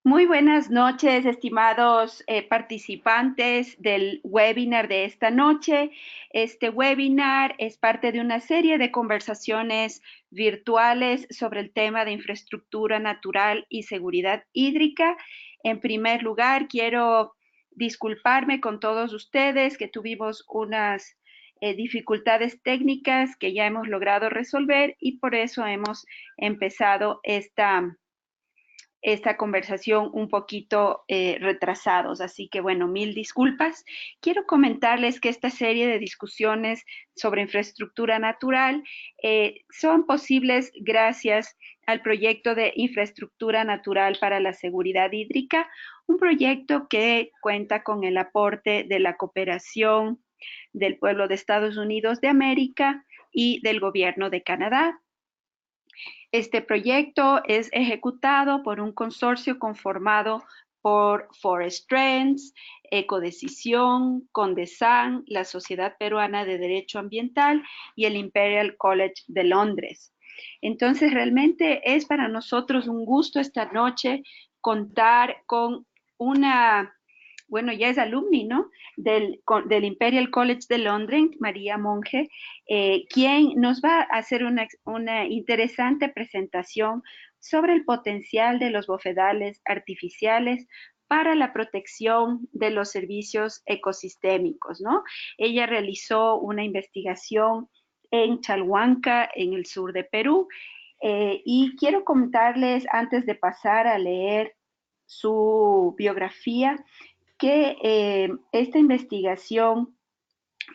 Muy buenas noches, estimados participantes del webinar de esta noche. Este webinar es parte de una serie de conversaciones virtuales sobre el tema de infraestructura natural y seguridad hídrica. En primer lugar, quiero disculparme con todos ustedes que tuvimos unas dificultades técnicas que ya hemos logrado resolver y por eso hemos empezado esta conversación un poquito retrasados. Así que bueno, mil disculpas. Quiero comentarles que esta serie de discusiones sobre infraestructura natural son posibles gracias al proyecto de infraestructura natural para la seguridad hídrica, un proyecto que cuenta con el aporte de la cooperación del pueblo de Estados Unidos de América y del gobierno de Canadá. Este proyecto es ejecutado por un consorcio conformado por Forest Trends, Ecodecisión, Condesan, la Sociedad Peruana de Derecho Ambiental y el Imperial College de Londres. Entonces, realmente es para nosotros un gusto esta noche contar con una, bueno, ya es alumni, ¿no? Del Imperial College de Londres, María Monge, quien nos va a hacer una interesante presentación sobre el potencial de los bofedales artificiales para la protección de los servicios ecosistémicos, ¿no? Ella realizó una investigación en Chalhuanca, en el sur de Perú, y quiero contarles, antes de pasar a leer su biografía, que esta investigación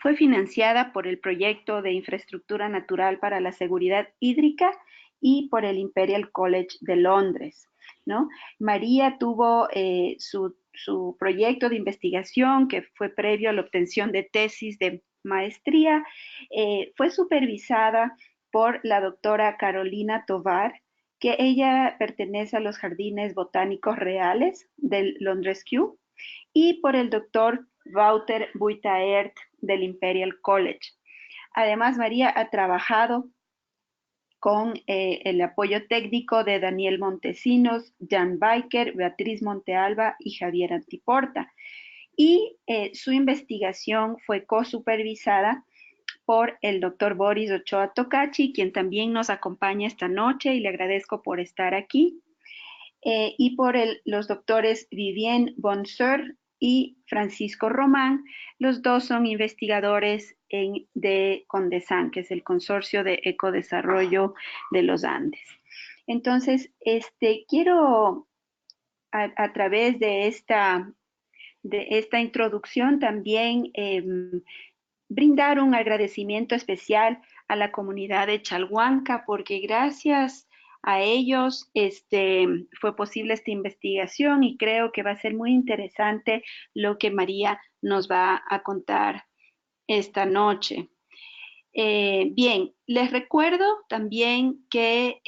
fue financiada por el Proyecto de Infraestructura Natural para la Seguridad Hídrica y por el Imperial College de Londres, ¿no? María tuvo su proyecto de investigación, que fue previo a la obtención de tesis de maestría, fue supervisada por la doctora Carolina Tovar, que ella pertenece a los Jardines Botánicos Reales del Londres Kew, y por el doctor Wouter Buitaert del Imperial College. Además, María ha trabajado con el apoyo técnico de Daniel Montesinos, Jan Biker, Beatriz Montealba y Javier Antiporta. Y su investigación fue co-supervisada por el doctor Boris Ochoa Tocachi, quien también nos acompaña esta noche y le agradezco por estar aquí, y por los doctores Vivien Bonsoeur y Francisco Román. Los dos son investigadores de CONDESAN, que es el Consorcio de Ecodesarrollo de los Andes. Entonces, quiero a través de esta introducción también brindar un agradecimiento especial a la comunidad de Chalhuanca, porque gracias a ellos fue posible esta investigación y creo que va a ser muy interesante lo que María nos va a contar esta noche. Bien, les recuerdo también que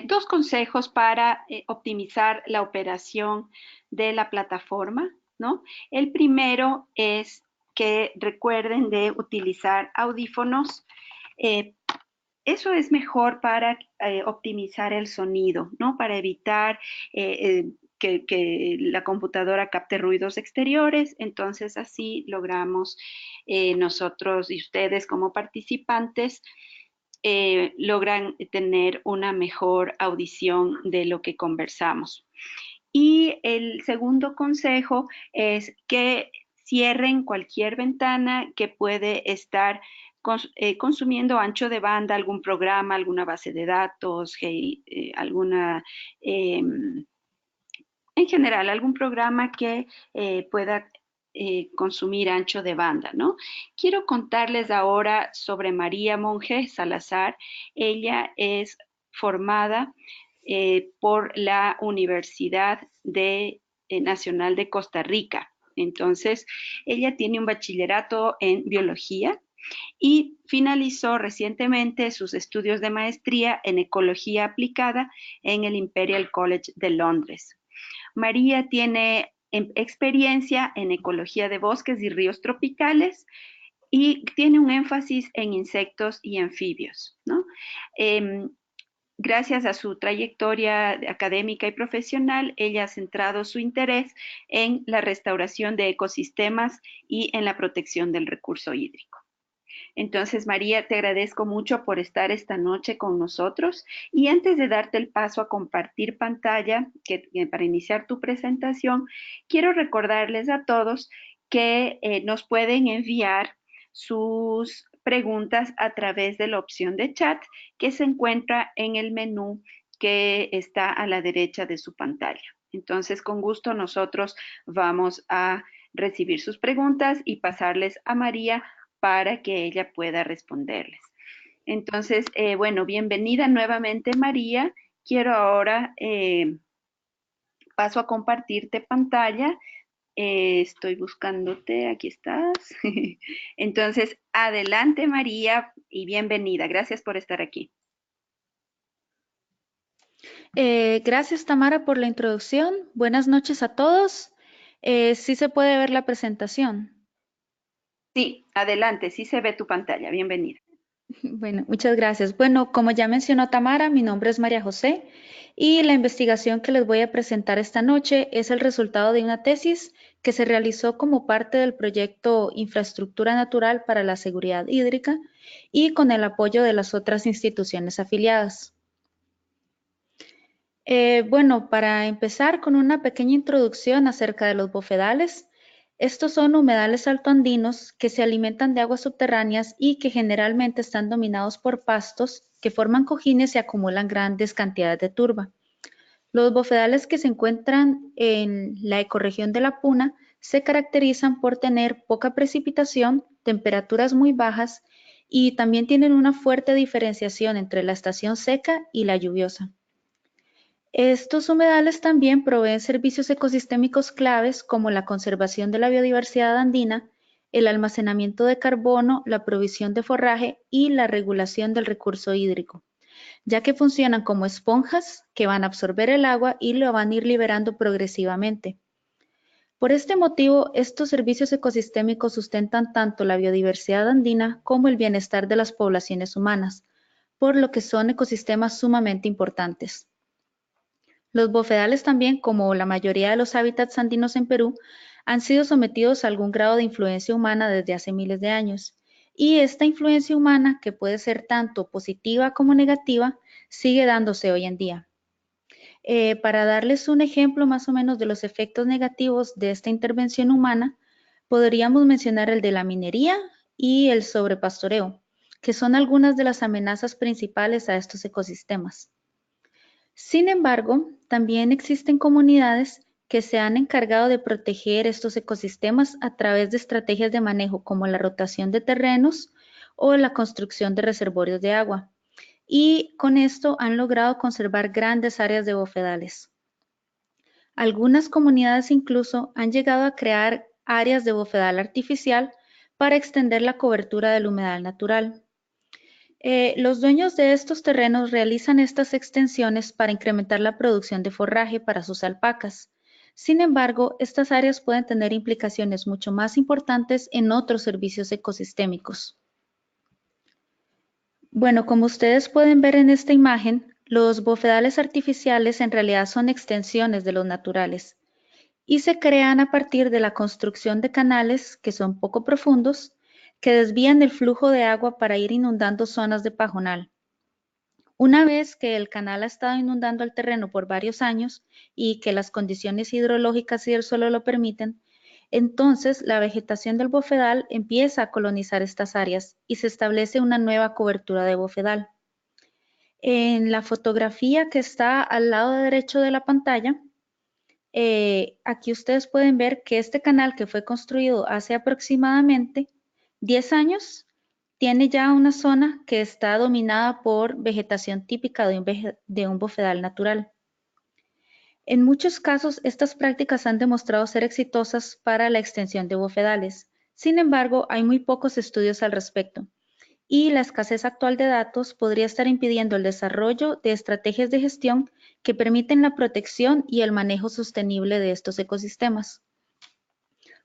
dos consejos para optimizar la operación de la plataforma, ¿no? El primero es que recuerden de utilizar audífonos. Eh, Eso es mejor para optimizar el sonido, ¿no? Para evitar que la computadora capte ruidos exteriores. Entonces, así logramos nosotros y ustedes como participantes logran tener una mejor audición de lo que conversamos. Y el segundo consejo es que cierren cualquier ventana que puede estar consumiendo ancho de banda, algún programa, alguna base de datos, alguna, en general, algún programa que pueda consumir ancho de banda, ¿no? Quiero contarles ahora sobre María Monge Salazar. Ella es formada por la Nacional de Costa Rica. Entonces, ella tiene un bachillerato en biología y finalizó recientemente sus estudios de maestría en ecología aplicada en el Imperial College de Londres. María tiene experiencia en ecología de bosques y ríos tropicales y tiene un énfasis en insectos y anfibios, ¿no? gracias a su trayectoria académica y profesional, ella ha centrado su interés en la restauración de ecosistemas y en la protección del recurso hídrico. Entonces, María, te agradezco mucho por estar esta noche con nosotros. Y antes de darte el paso a compartir pantalla, para iniciar tu presentación, quiero recordarles a todos que nos pueden enviar sus preguntas a través de la opción de chat que se encuentra en el menú que está a la derecha de su pantalla. Entonces, con gusto nosotros vamos a recibir sus preguntas y pasarles a María para que ella pueda responderles. Entonces, bueno, bienvenida nuevamente, María. Quiero ahora paso a compartirte pantalla. Estoy buscándote, aquí estás. Entonces, adelante, María, y bienvenida. Gracias por estar aquí. Gracias, Tamara, por la introducción. Buenas noches a todos. Sí se puede ver la presentación. Sí, adelante, sí se ve tu pantalla. Bienvenida. Bueno, muchas gracias. Bueno, como ya mencionó Tamara, mi nombre es María José y la investigación que les voy a presentar esta noche es el resultado de una tesis que se realizó como parte del proyecto Infraestructura Natural para la Seguridad Hídrica y con el apoyo de las otras instituciones afiliadas. Bueno, para empezar con una pequeña introducción acerca de los bofedales, estos son humedales altoandinos que se alimentan de aguas subterráneas y que generalmente están dominados por pastos que forman cojines y acumulan grandes cantidades de turba. Los bofedales que se encuentran en la ecorregión de la Puna se caracterizan por tener poca precipitación, temperaturas muy bajas y también tienen una fuerte diferenciación entre la estación seca y la lluviosa. Estos humedales también proveen servicios ecosistémicos claves como la conservación de la biodiversidad andina, el almacenamiento de carbono, la provisión de forraje y la regulación del recurso hídrico, ya que funcionan como esponjas que van a absorber el agua y lo van a ir liberando progresivamente. Por este motivo, estos servicios ecosistémicos sustentan tanto la biodiversidad andina como el bienestar de las poblaciones humanas, por lo que son ecosistemas sumamente importantes. Los bofedales también, como la mayoría de los hábitats andinos en Perú, han sido sometidos a algún grado de influencia humana desde hace miles de años. Y esta influencia humana, que puede ser tanto positiva como negativa, sigue dándose hoy en día. Para darles un ejemplo más o menos de los efectos negativos de esta intervención humana, podríamos mencionar el de la minería y el sobrepastoreo, que son algunas de las amenazas principales a estos ecosistemas. Sin embargo, también existen comunidades que se han encargado de proteger estos ecosistemas a través de estrategias de manejo como la rotación de terrenos o la construcción de reservorios de agua. Y con esto han logrado conservar grandes áreas de bofedales. Algunas comunidades incluso han llegado a crear áreas de bofedal artificial para extender la cobertura del humedal natural. Los dueños de estos terrenos realizan estas extensiones para incrementar la producción de forraje para sus alpacas. Sin embargo, estas áreas pueden tener implicaciones mucho más importantes en otros servicios ecosistémicos. Bueno, como ustedes pueden ver en esta imagen, los bofedales artificiales en realidad son extensiones de los naturales y se crean a partir de la construcción de canales que son poco profundos, que desvían el flujo de agua para ir inundando zonas de pajonal. Una vez que el canal ha estado inundando el terreno por varios años y que las condiciones hidrológicas y el suelo lo permiten, entonces la vegetación del bofedal empieza a colonizar estas áreas y se establece una nueva cobertura de bofedal. En la fotografía que está al lado derecho de la pantalla, aquí ustedes pueden ver que este canal que fue construido hace aproximadamente 10 años tiene ya una zona que está dominada por vegetación típica de un bofedal natural. En muchos casos, estas prácticas han demostrado ser exitosas para la extensión de bofedales. Sin embargo, hay muy pocos estudios al respecto y la escasez actual de datos podría estar impidiendo el desarrollo de estrategias de gestión que permiten la protección y el manejo sostenible de estos ecosistemas.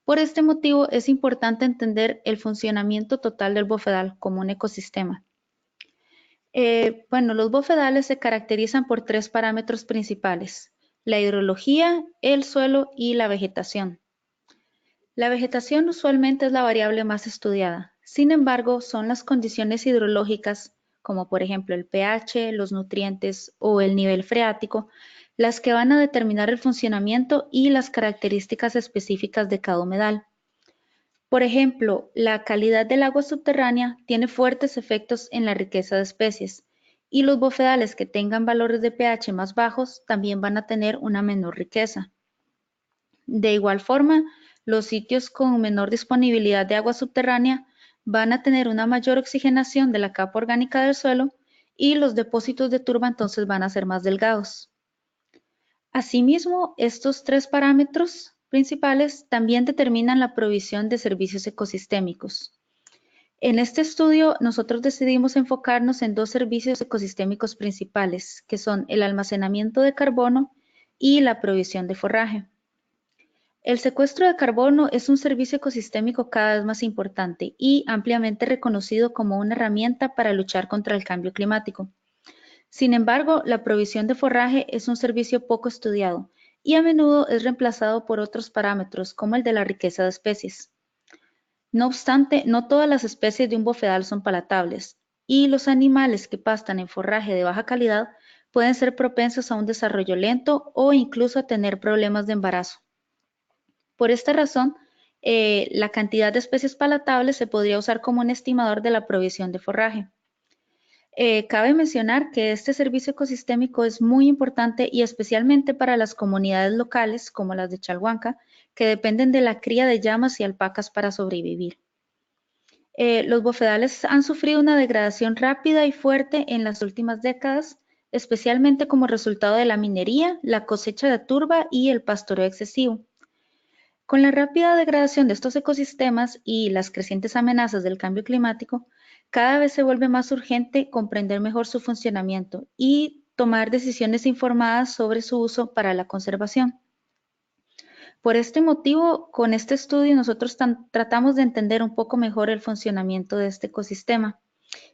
Por este motivo, es importante entender el funcionamiento total del bofedal como un ecosistema. Bueno, los bofedales se caracterizan por tres parámetros principales: la hidrología, el suelo y la vegetación. La vegetación usualmente es la variable más estudiada. Sin embargo, son las condiciones hidrológicas, como por ejemplo el pH, los nutrientes o el nivel freático, las que van a determinar el funcionamiento y las características específicas de cada humedal. Por ejemplo, la calidad del agua subterránea tiene fuertes efectos en la riqueza de especies, y los bofedales que tengan valores de pH más bajos también van a tener una menor riqueza. De igual forma, los sitios con menor disponibilidad de agua subterránea van a tener una mayor oxigenación de la capa orgánica del suelo y los depósitos de turba entonces van a ser más delgados. Asimismo, estos tres parámetros principales también determinan la provisión de servicios ecosistémicos. En este estudio, nosotros decidimos enfocarnos en dos servicios ecosistémicos principales, que son el almacenamiento de carbono y la provisión de forraje. El secuestro de carbono es un servicio ecosistémico cada vez más importante y ampliamente reconocido como una herramienta para luchar contra el cambio climático. Sin embargo, la provisión de forraje es un servicio poco estudiado y a menudo es reemplazado por otros parámetros, como el de la riqueza de especies. No obstante, no todas las especies de un bofedal son palatables, y los animales que pastan en forraje de baja calidad pueden ser propensos a un desarrollo lento o incluso a tener problemas de embarazo. Por esta razón, la cantidad de especies palatables se podría usar como un estimador de la provisión de forraje. Cabe mencionar que este servicio ecosistémico es muy importante y especialmente para las comunidades locales, como las de Chalhuanca, que dependen de la cría de llamas y alpacas para sobrevivir. Los bofedales han sufrido una degradación rápida y fuerte en las últimas décadas, especialmente como resultado de la minería, la cosecha de turba y el pastoreo excesivo. Con la rápida degradación de estos ecosistemas y las crecientes amenazas del cambio climático, cada vez se vuelve más urgente comprender mejor su funcionamiento y tomar decisiones informadas sobre su uso para la conservación. Por este motivo, con este estudio nosotros tratamos de entender un poco mejor el funcionamiento de este ecosistema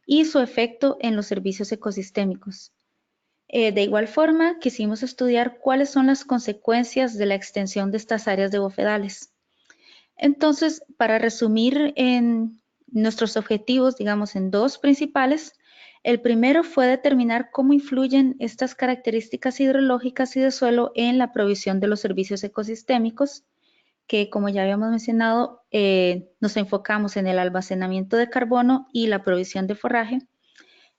y su efecto en los servicios ecosistémicos. De igual forma, quisimos estudiar cuáles son las consecuencias de la extensión de estas áreas de bofedales. Entonces, para resumir en nuestros objetivos, digamos en dos principales, el primero fue determinar cómo influyen estas características hidrológicas y de suelo en la provisión de los servicios ecosistémicos, que como ya habíamos mencionado, nos enfocamos en el almacenamiento de carbono y la provisión de forraje.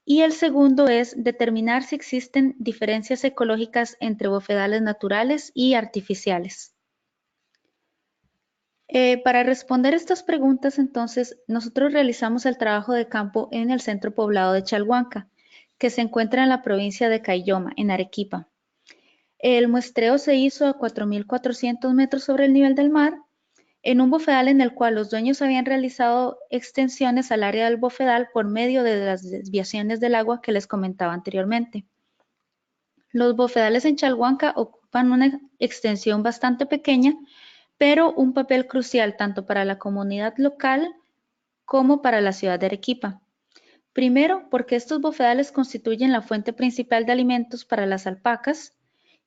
Y el segundo es determinar si existen diferencias ecológicas entre bofedales naturales y artificiales. Para responder estas preguntas, entonces, nosotros realizamos el trabajo de campo en el centro poblado de Chalhuanca, que se encuentra en la provincia de Caylloma, en Arequipa. El muestreo se hizo a 4.400 metros sobre el nivel del mar, en un bofedal en el cual los dueños habían realizado extensiones al área del bofedal por medio de las desviaciones del agua que les comentaba anteriormente. Los bofedales en Chalhuanca ocupan una extensión bastante pequeña, pero un papel crucial tanto para la comunidad local como para la ciudad de Arequipa. Primero, porque estos bofedales constituyen la fuente principal de alimentos para las alpacas,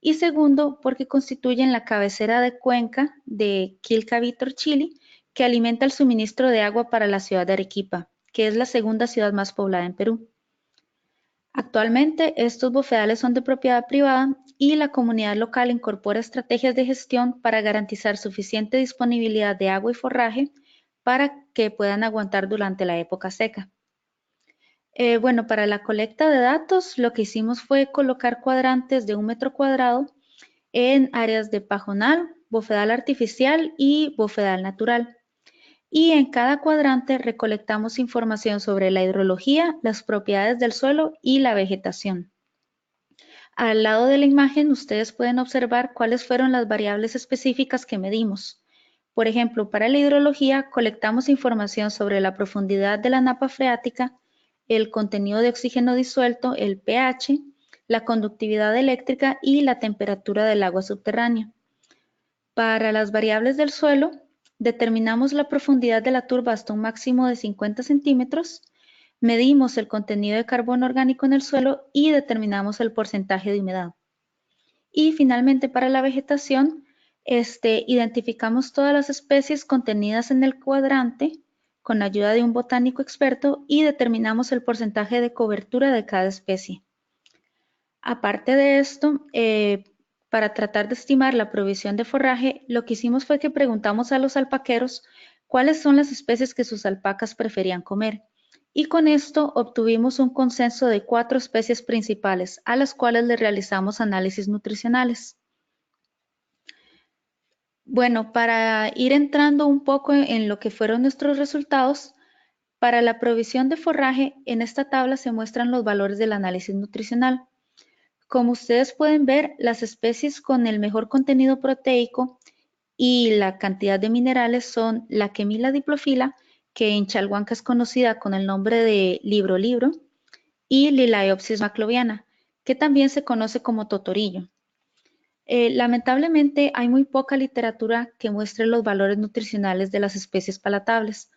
y segundo, porque constituyen la cabecera de cuenca de Quilca Vítor Chili, que alimenta el suministro de agua para la ciudad de Arequipa, que es la segunda ciudad más poblada en Perú. Actualmente, estos bofedales son de propiedad privada y la comunidad local incorpora estrategias de gestión para garantizar suficiente disponibilidad de agua y forraje para que puedan aguantar durante la época seca. Bueno, para la colecta de datos, lo que hicimos fue colocar cuadrantes de 1 metro cuadrado en áreas de pajonal, bofedal artificial y bofedal natural. Y en cada cuadrante recolectamos información sobre la hidrología, las propiedades del suelo y la vegetación. Al lado de la imagen, ustedes pueden observar cuáles fueron las variables específicas que medimos. Por ejemplo, para la hidrología colectamos información sobre la profundidad de la napa freática, el contenido de oxígeno disuelto, el pH, la conductividad eléctrica y la temperatura del agua subterránea. Para las variables del suelo, determinamos la profundidad de la turba hasta un máximo de 50 centímetros, medimos el contenido de carbono orgánico en el suelo y determinamos el porcentaje de humedad. Y finalmente, para la vegetación, identificamos todas las especies contenidas en el cuadrante con ayuda de un botánico experto y determinamos el porcentaje de cobertura de cada especie. Aparte de esto, para tratar de estimar la provisión de forraje, lo que hicimos fue que preguntamos a los alpaqueros cuáles son las especies que sus alpacas preferían comer. Y con esto obtuvimos un consenso de 4 especies principales, a las cuales le realizamos análisis nutricionales. Bueno, para ir entrando un poco en lo que fueron nuestros resultados, para la provisión de forraje, en esta tabla se muestran los valores del análisis nutricional. Como ustedes pueden ver, las especies con el mejor contenido proteico y la cantidad de minerales son la Quemila diplofila, que en Chalhuanca es conocida con el nombre de libro, y Lilaeopsis macloviana, que también se conoce como totorillo. Lamentablemente hay muy poca literatura que muestre los valores nutricionales de las especies palatables,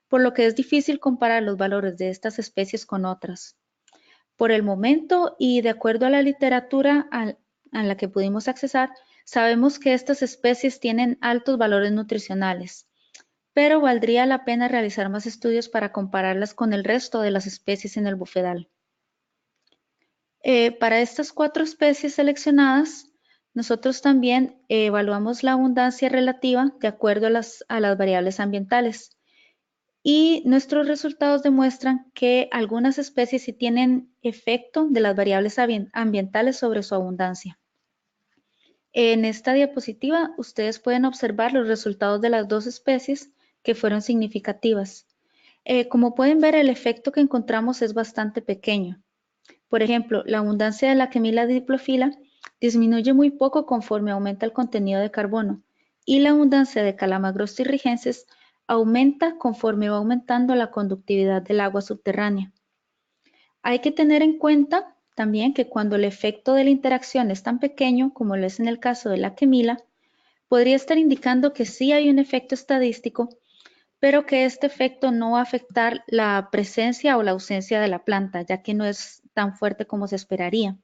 por lo que es difícil comparar los valores de estas especies con otras. Por el momento y de acuerdo a la literatura a la que pudimos accesar, sabemos que estas especies tienen altos valores nutricionales, pero valdría la pena realizar más estudios para compararlas con el resto de las especies en el bufedal. Para estas 4 especies seleccionadas, nosotros también evaluamos la abundancia relativa de acuerdo a las variables ambientales. Y nuestros resultados demuestran que algunas especies sí tienen efecto de las variables ambientales sobre su abundancia. En esta diapositiva ustedes pueden observar los resultados de las 2 especies que fueron significativas. Como pueden ver, el efecto que encontramos es bastante pequeño. Por ejemplo, la abundancia de la Quemila diplofila disminuye muy poco conforme aumenta el contenido de carbono y la abundancia de Calamagrostis rigensis aumenta conforme va aumentando la conductividad del agua subterránea. Hay que tener en cuenta también que cuando el efecto de la interacción es tan pequeño como lo es en el caso de la Quemila, podría estar indicando que sí hay un efecto estadístico, pero que este efecto no va a afectar la presencia o la ausencia de la planta, ya que no es tan fuerte como se esperaría.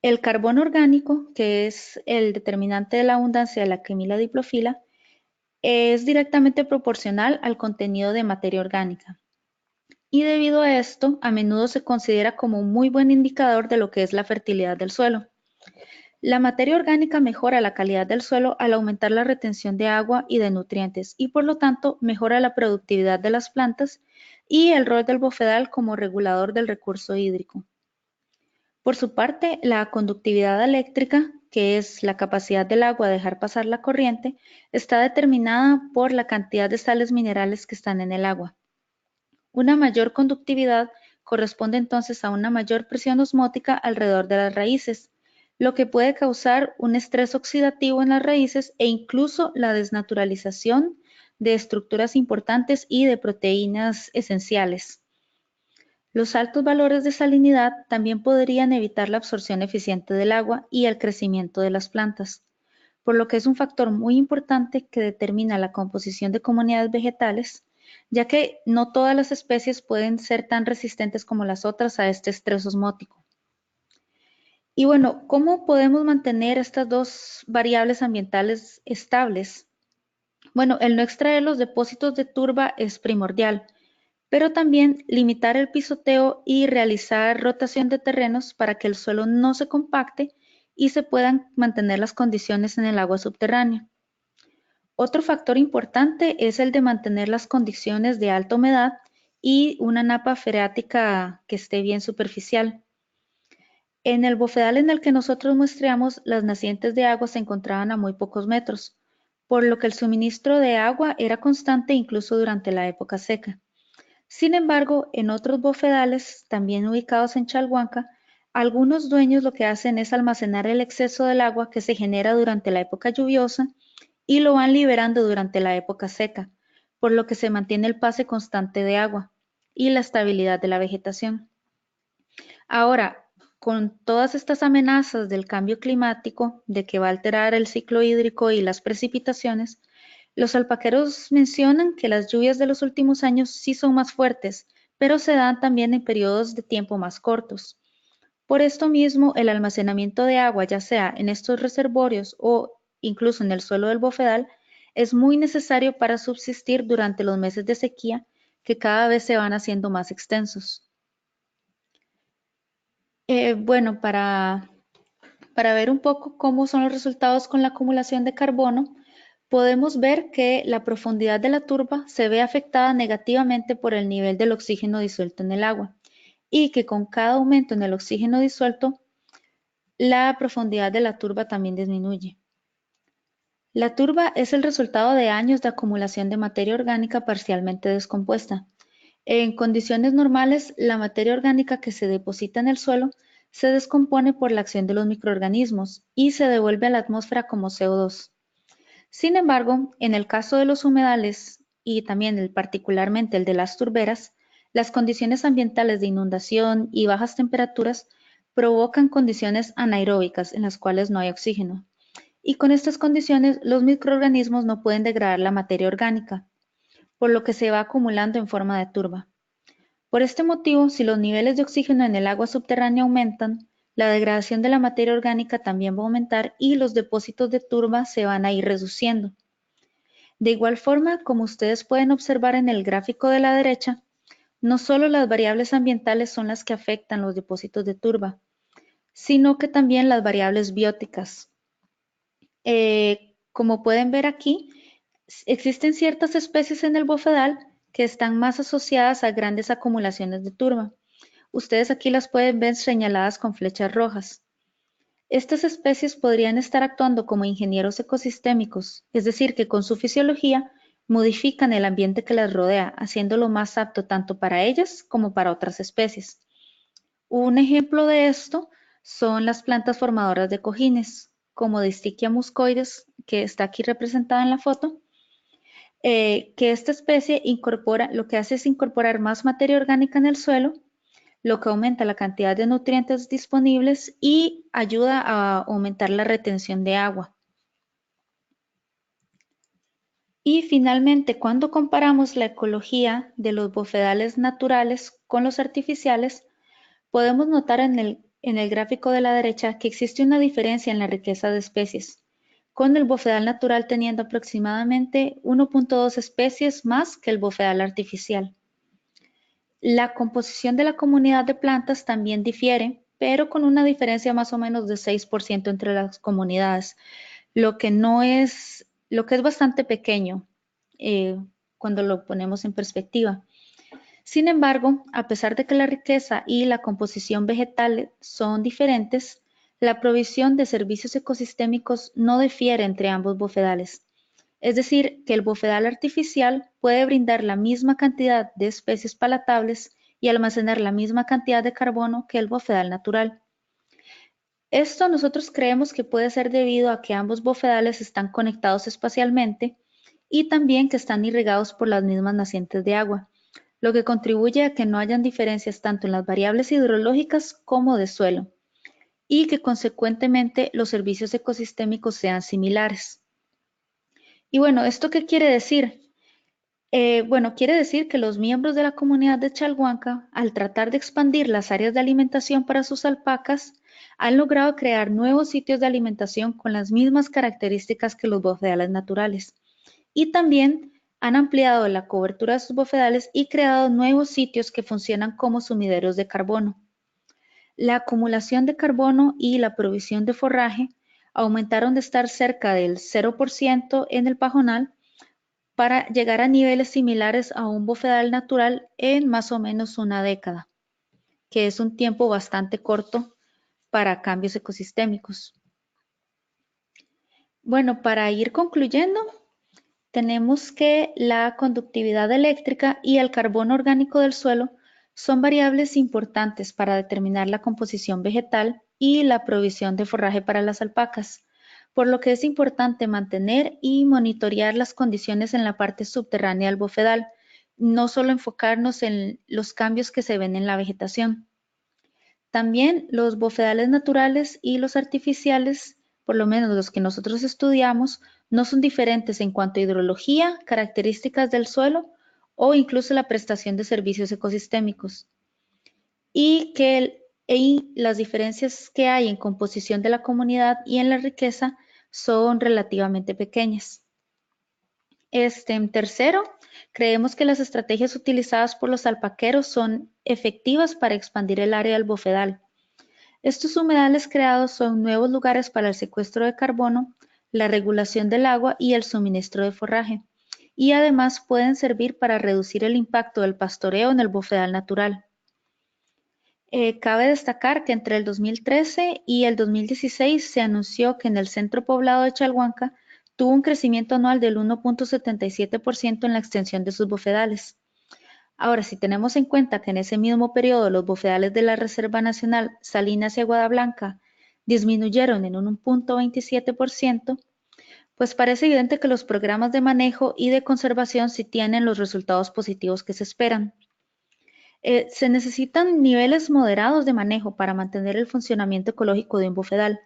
El carbono orgánico, que es el determinante de la abundancia de la Quemila diplofila, es directamente proporcional al contenido de materia orgánica. Y debido a esto, a menudo se considera como un muy buen indicador de lo que es la fertilidad del suelo. La materia orgánica mejora la calidad del suelo al aumentar la retención de agua y de nutrientes y por lo tanto mejora la productividad de las plantas y el rol del bofedal como regulador del recurso hídrico. Por su parte, la conductividad eléctrica, que es la capacidad del agua de dejar pasar la corriente, está determinada por la cantidad de sales minerales que están en el agua. Una mayor conductividad corresponde entonces a una mayor presión osmótica alrededor de las raíces, lo que puede causar un estrés oxidativo en las raíces e incluso la desnaturalización de estructuras importantes y de proteínas esenciales. Los altos valores de salinidad también podrían evitar la absorción eficiente del agua y el crecimiento de las plantas, por lo que es un factor muy importante que determina la composición de comunidades vegetales, ya que no todas las especies pueden ser tan resistentes como las otras a este estrés osmótico. Y bueno, ¿cómo podemos mantener estas 2 variables ambientales estables? Bueno, el no extraer los depósitos de turba es primordial, pero también limitar el pisoteo y realizar rotación de terrenos para que el suelo no se compacte y se puedan mantener las condiciones en el agua subterránea. Otro factor importante es el de mantener las condiciones de alta humedad y una napa freática que esté bien superficial. En el bofedal en el que nosotros muestreamos, las nacientes de agua se encontraban a muy pocos metros, por lo que el suministro de agua era constante incluso durante la época seca. Sin embargo, en otros bofedales, también ubicados en Chalhuanca, algunos dueños lo que hacen es almacenar el exceso del agua que se genera durante la época lluviosa y lo van liberando durante la época seca, por lo que se mantiene el pase constante de agua y la estabilidad de la vegetación. Ahora, con todas estas amenazas del cambio climático, de que va a alterar el ciclo hídrico y las precipitaciones, los alpaqueros mencionan que las lluvias de los últimos años sí son más fuertes, pero se dan también en periodos de tiempo más cortos. Por esto mismo, el almacenamiento de agua, ya sea en estos reservorios o incluso en el suelo del bofedal, es muy necesario para subsistir durante los meses de sequía que cada vez se van haciendo más extensos. Bueno, para ver un poco cómo son los resultados con la acumulación de carbono, podemos ver que la profundidad de la turba se ve afectada negativamente por el nivel del oxígeno disuelto en el agua y que con cada aumento en el oxígeno disuelto, la profundidad de la turba también disminuye. La turba es el resultado de años de acumulación de materia orgánica parcialmente descompuesta. En condiciones normales, la materia orgánica que se deposita en el suelo se descompone por la acción de los microorganismos y se devuelve a la atmósfera como CO2. Sin embargo, en el caso de los humedales y también particularmente el de las turberas, las condiciones ambientales de inundación y bajas temperaturas provocan condiciones anaeróbicas en las cuales no hay oxígeno. Y con estas condiciones, los microorganismos no pueden degradar la materia orgánica, por lo que se va acumulando en forma de turba. Por este motivo, si los niveles de oxígeno en el agua subterránea aumentan, la degradación de la materia orgánica también va a aumentar y los depósitos de turba se van a ir reduciendo. De igual forma, como ustedes pueden observar en el gráfico de la derecha, no solo las variables ambientales son las que afectan los depósitos de turba, sino que también las variables bióticas. Como pueden ver aquí, existen ciertas especies en el bofedal que están más asociadas a grandes acumulaciones de turba. Ustedes aquí las pueden ver señaladas con flechas rojas. Estas especies podrían estar actuando como ingenieros ecosistémicos, es decir, que con su fisiología modifican el ambiente que las rodea, haciéndolo más apto tanto para ellas como para otras especies. Un ejemplo de esto son las plantas formadoras de cojines, como Distichia muscoides, que está aquí representada en la foto, que esta especie lo que hace es incorporar más materia orgánica en el suelo, lo que aumenta la cantidad de nutrientes disponibles y ayuda a aumentar la retención de agua. Y finalmente, cuando comparamos la ecología de los bofedales naturales con los artificiales, podemos notar en el gráfico de la derecha que existe una diferencia en la riqueza de especies, con el bofedal natural teniendo aproximadamente 1.2 especies más que el bofedal artificial. La composición de la comunidad de plantas también difiere, pero con una diferencia más o menos de 6% entre las comunidades, lo que es bastante pequeño cuando lo ponemos en perspectiva. Sin embargo, a pesar de que la riqueza y la composición vegetal son diferentes, la provisión de servicios ecosistémicos no difiere entre ambos bofedales. Es decir, que el bofedal artificial puede brindar la misma cantidad de especies palatables y almacenar la misma cantidad de carbono que el bofedal natural. Esto nosotros creemos que puede ser debido a que ambos bofedales están conectados espacialmente y también que están irrigados por las mismas nacientes de agua, lo que contribuye a que no hayan diferencias tanto en las variables hidrológicas como de suelo, y que consecuentemente los servicios ecosistémicos sean similares. Y bueno, ¿esto qué quiere decir? Bueno, quiere decir que los miembros de la comunidad de Chalhuanca, al tratar de expandir las áreas de alimentación para sus alpacas, han logrado crear nuevos sitios de alimentación con las mismas características que los bofedales naturales. Y también han ampliado la cobertura de sus bofedales y creado nuevos sitios que funcionan como sumideros de carbono. La acumulación de carbono y la provisión de forraje aumentaron de estar cerca del 0% en el pajonal para llegar a niveles similares a un bofedal natural en más o menos una década, que es un tiempo bastante corto para cambios ecosistémicos. Bueno, para ir concluyendo, tenemos que la conductividad eléctrica y el carbono orgánico del suelo son variables importantes para determinar la composición vegetal y la provisión de forraje para las alpacas, por lo que es importante mantener y monitorear las condiciones en la parte subterránea del bofedal, no solo enfocarnos en los cambios que se ven en la vegetación. También los bofedales naturales y los artificiales, por lo menos los que nosotros estudiamos, no son diferentes en cuanto a hidrología, características del suelo o incluso la prestación de servicios ecosistémicos, y las diferencias que hay en composición de la comunidad y en la riqueza son relativamente pequeñas. Tercero, creemos que las estrategias utilizadas por los alpaqueros son efectivas para expandir el área del bofedal. Estos humedales creados son nuevos lugares para el secuestro de carbono, la regulación del agua y el suministro de forraje, y además pueden servir para reducir el impacto del pastoreo en el bofedal natural. Cabe destacar que entre el 2013 y el 2016 se anunció que en el centro poblado de Chalhuanca tuvo un crecimiento anual del 1.77% en la extensión de sus bofedales. Ahora, si tenemos en cuenta que en ese mismo periodo los bofedales de la Reserva Nacional Salinas y Aguada Blanca disminuyeron en un 1.27%, pues parece evidente que los programas de manejo y de conservación sí tienen los resultados positivos que se esperan. Se necesitan niveles moderados de manejo para mantener el funcionamiento ecológico de un bofedal,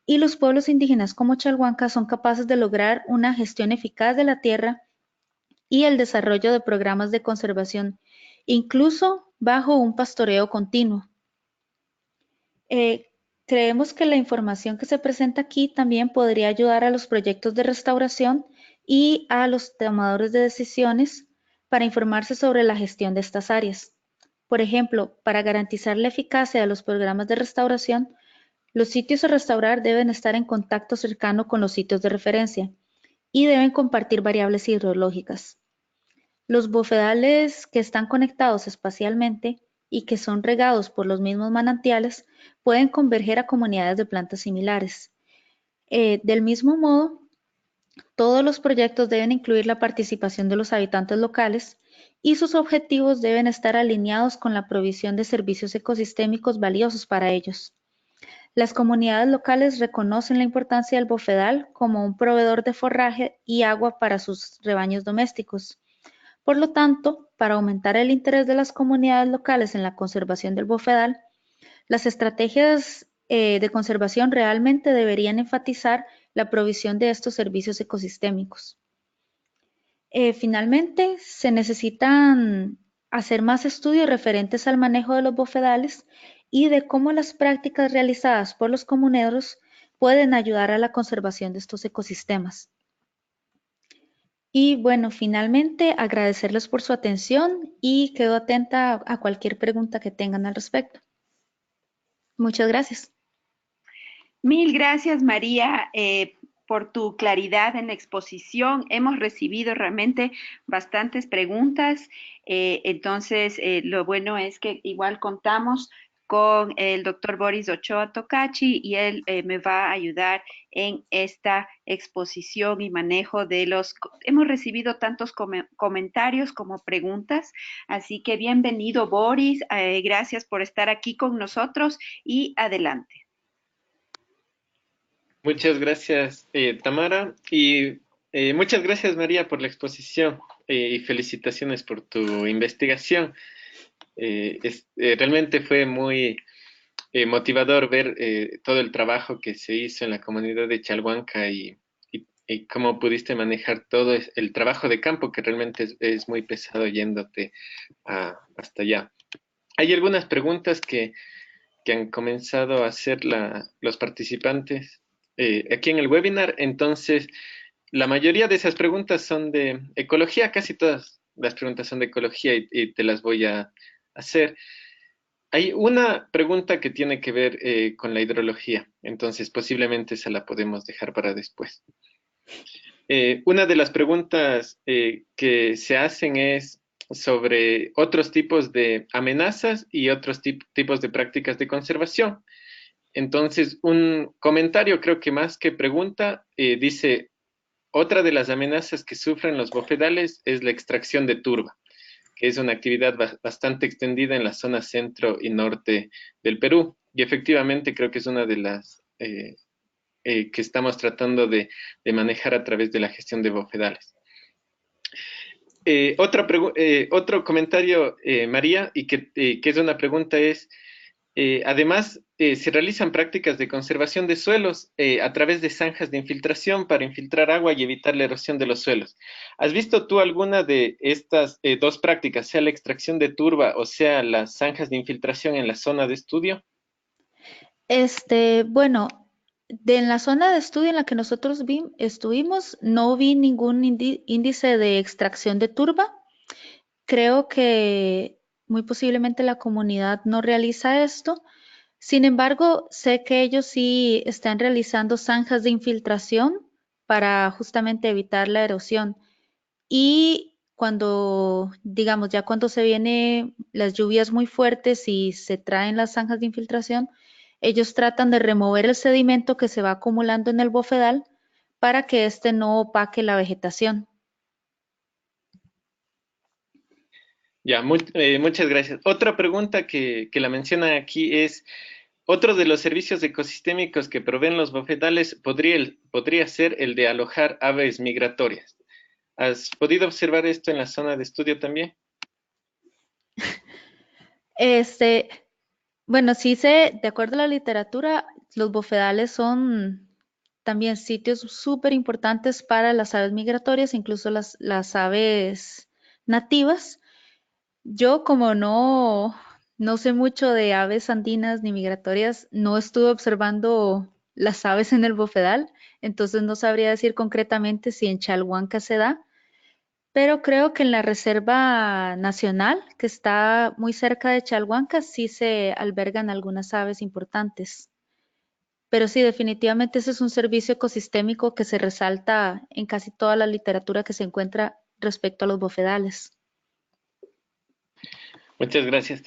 y los pueblos indígenas como Chalhuanca son capaces de lograr una gestión eficaz de la tierra y el desarrollo de programas de conservación, incluso bajo un pastoreo continuo. Creemos que la información que se presenta aquí también podría ayudar a los proyectos de restauración y a los tomadores de decisiones para informarse sobre la gestión de estas áreas. Por ejemplo, para garantizar la eficacia de los programas de restauración, los sitios a restaurar deben estar en contacto cercano con los sitios de referencia y deben compartir variables hidrológicas. Los bofedales que están conectados espacialmente y que son regados por los mismos manantiales pueden converger a comunidades de plantas similares. Del mismo modo, todos los proyectos deben incluir la participación de los habitantes locales y sus objetivos deben estar alineados con la provisión de servicios ecosistémicos valiosos para ellos. Las comunidades locales reconocen la importancia del bofedal como un proveedor de forraje y agua para sus rebaños domésticos. Por lo tanto, para aumentar el interés de las comunidades locales en la conservación del bofedal, las estrategias de conservación realmente deberían enfatizar la provisión de estos servicios ecosistémicos. Finalmente, se necesitan hacer más estudios referentes al manejo de los bofedales y de cómo las prácticas realizadas por los comuneros pueden ayudar a la conservación de estos ecosistemas. Y bueno, finalmente agradecerles por su atención y quedo atenta a cualquier pregunta que tengan al respecto. Muchas gracias. Mil gracias, María, por tu claridad en la exposición. Hemos recibido realmente bastantes preguntas, entonces lo bueno es que igual contamos con el doctor Boris Ochoa Tocachi y él me va a ayudar en esta exposición y manejo de los... Hemos recibido tantos comentarios como preguntas, así que bienvenido, Boris. Gracias por estar aquí con nosotros y adelante. Muchas gracias, Tamara, y muchas gracias, María, por la exposición y felicitaciones por tu investigación. Realmente fue muy motivador ver todo el trabajo que se hizo en la comunidad de Chalhuanca y cómo pudiste manejar todo el trabajo de campo, que realmente es muy pesado yéndote hasta allá. Hay algunas preguntas que han comenzado a hacer los participantes aquí en el webinar. Entonces, la mayoría de esas preguntas son de ecología, casi todas las preguntas son de ecología y te las voy a hacer. Hay una pregunta que tiene que ver con la hidrología, entonces posiblemente esa la podemos dejar para después. Una de las preguntas que se hacen es sobre otros tipos de amenazas y otros tipos de prácticas de conservación. Entonces, un comentario, creo que más que pregunta, dice, otra de las amenazas que sufren los bofedales es la extracción de turba, que es una actividad bastante extendida en la zona centro y norte del Perú. Y efectivamente creo que es una de las que estamos tratando de manejar a través de la gestión de bofedales. Otro comentario, María, y que es una pregunta es, Además, se realizan prácticas de conservación de suelos a través de zanjas de infiltración para infiltrar agua y evitar la erosión de los suelos. ¿Has visto tú alguna de estas dos prácticas, sea la extracción de turba o sea las zanjas de infiltración en la zona de estudio? Bueno, en la zona de estudio en la que nosotros estuvimos, no vi ningún índice de extracción de turba. Creo que muy posiblemente la comunidad no realiza esto. Sin embargo, sé que ellos sí están realizando zanjas de infiltración para justamente evitar la erosión. Y cuando, digamos, ya cuando se vienen las lluvias muy fuertes y se traen las zanjas de infiltración, ellos tratan de remover el sedimento que se va acumulando en el bofedal para que éste no opaque la vegetación. Ya, muchas gracias. Otra pregunta que la menciona aquí es, otro de los servicios ecosistémicos que proveen los bofedales podría ser el de alojar aves migratorias. ¿Has podido observar esto en la zona de estudio también? Este, bueno, sí sé, de acuerdo a la literatura, los bofedales son también sitios súper importantes para las aves migratorias, incluso las aves nativas. Yo como no sé mucho de aves andinas ni migratorias, no estuve observando las aves en el bofedal, entonces no sabría decir concretamente si en Chalhuanca se da, pero creo que en la Reserva Nacional, que está muy cerca de Chalhuanca, sí se albergan algunas aves importantes. Pero sí, definitivamente ese es un servicio ecosistémico que se resalta en casi toda la literatura que se encuentra respecto a los bofedales. Muchas gracias.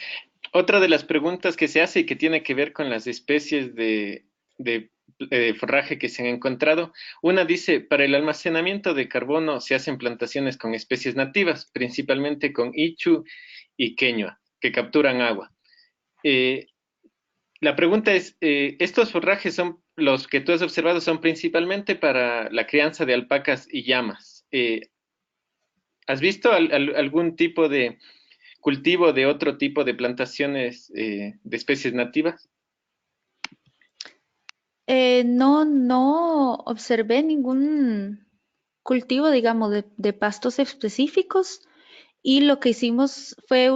Otra de las preguntas que se hace y que tiene que ver con las especies de forraje que se han encontrado, una dice, para el almacenamiento de carbono se hacen plantaciones con especies nativas, principalmente con ichu y queñua, que capturan agua. Eh, la pregunta es, ¿estos forrajes son los que tú has observado son principalmente para la crianza de alpacas y llamas? ¿Has visto algún tipo de cultivo de otro tipo de plantaciones de especies nativas? No observé ningún cultivo, digamos, de pastos específicos y lo que hicimos fue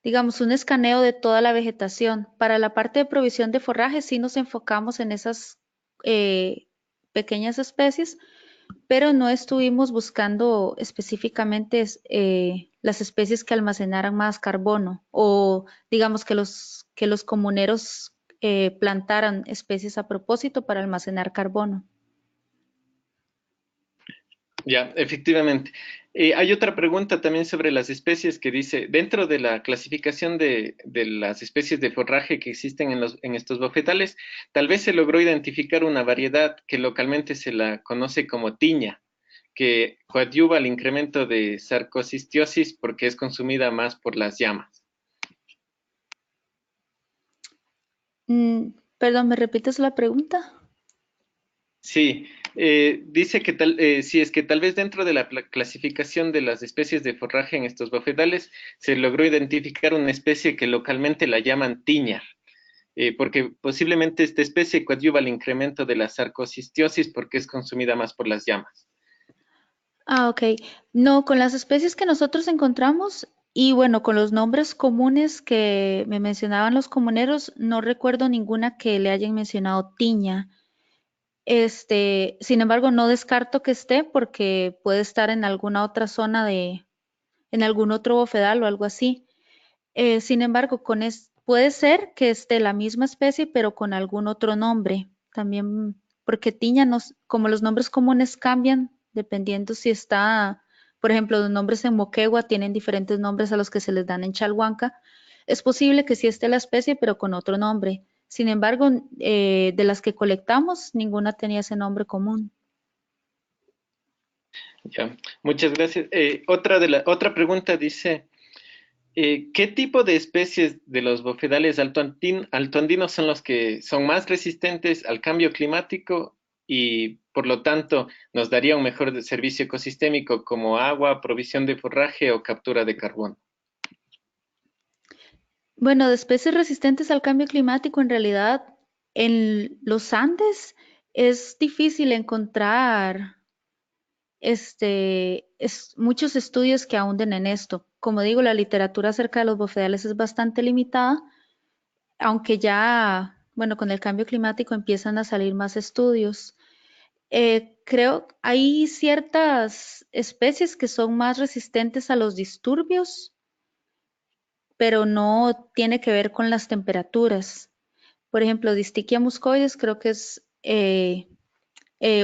digamos, un escaneo de toda la vegetación. Para la parte de provisión de forraje sí nos enfocamos en esas eh, pequeñas especies, pero no estuvimos buscando específicamente las especies que almacenaran más carbono o digamos que los comuneros plantaran especies a propósito para almacenar carbono. Ya, efectivamente. Hay otra pregunta también sobre las especies que dice, dentro de la clasificación de las especies de forraje que existen en estos bofetales, tal vez se logró identificar una variedad que localmente se la conoce como tiña, que coadyuva al incremento de sarcocistiosis porque es consumida más por las llamas. Perdón, ¿me repites la pregunta? Sí, dice que sí, es que tal vez dentro de la clasificación de las especies de forraje en estos bofedales se logró identificar una especie que localmente la llaman tiña, porque posiblemente esta especie coadyuva al incremento de la sarcocistiosis porque es consumida más por las llamas. Ah, ok. No, con las especies que nosotros encontramos y bueno, con los nombres comunes que me mencionaban los comuneros, no recuerdo ninguna que le hayan mencionado tiña. Sin embargo, no descarto que esté porque puede estar en alguna otra zona en algún otro bofedal o algo así. Sin embargo, puede ser que esté la misma especie, pero con algún otro nombre. También, porque tiña, como los nombres comunes cambian, dependiendo si está, por ejemplo, los nombres en Moquegua tienen diferentes nombres a los que se les dan en Chalhuanca. Es posible que sí esté la especie, pero con otro nombre. Sin embargo, de las que colectamos, ninguna tenía ese nombre común. Ya, muchas gracias. Otra pregunta dice, ¿qué tipo de especies de los bofedales altoandinos son los que son más resistentes al cambio climático y por lo tanto nos daría un mejor servicio ecosistémico como agua, provisión de forraje o captura de carbono? Bueno, de especies resistentes al cambio climático, en realidad en los Andes es difícil encontrar muchos estudios que ahunden en esto. Como digo, la literatura acerca de los bofedales es bastante limitada, aunque ya, bueno, con el cambio climático empiezan a salir más estudios. Creo hay ciertas especies que son más resistentes a los disturbios, pero no tiene que ver con las temperaturas. Por ejemplo, Distiquia muscoides creo que es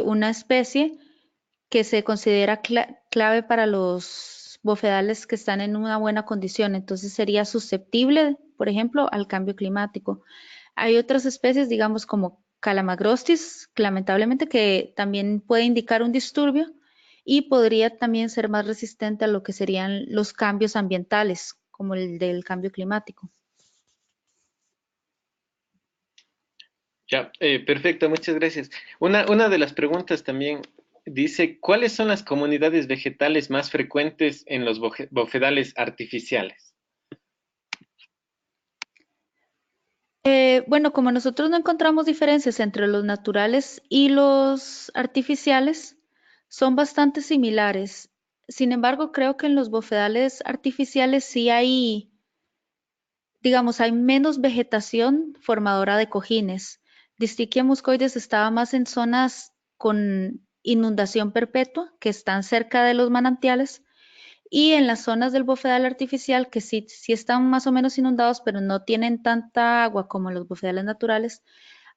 una especie que se considera clave para los bofedales que están en una buena condición. Entonces sería susceptible, por ejemplo, al cambio climático. Hay otras especies, digamos como Calamagrostis, lamentablemente, que también puede indicar un disturbio y podría también ser más resistente a lo que serían los cambios ambientales, como el del cambio climático. Ya, perfecto, muchas gracias. Una de las preguntas también dice, ¿cuáles son las comunidades vegetales más frecuentes en los bofedales artificiales? Bueno, como nosotros no encontramos diferencias entre los naturales y los artificiales, son bastante similares. Sin embargo, creo que en los bofedales artificiales sí hay, digamos, hay menos vegetación formadora de cojines. Distiquia muscoides estaba más en zonas con inundación perpetua, que están cerca de los manantiales, y en las zonas del bofedal artificial, que sí están más o menos inundados, pero no tienen tanta agua como los bofedales naturales,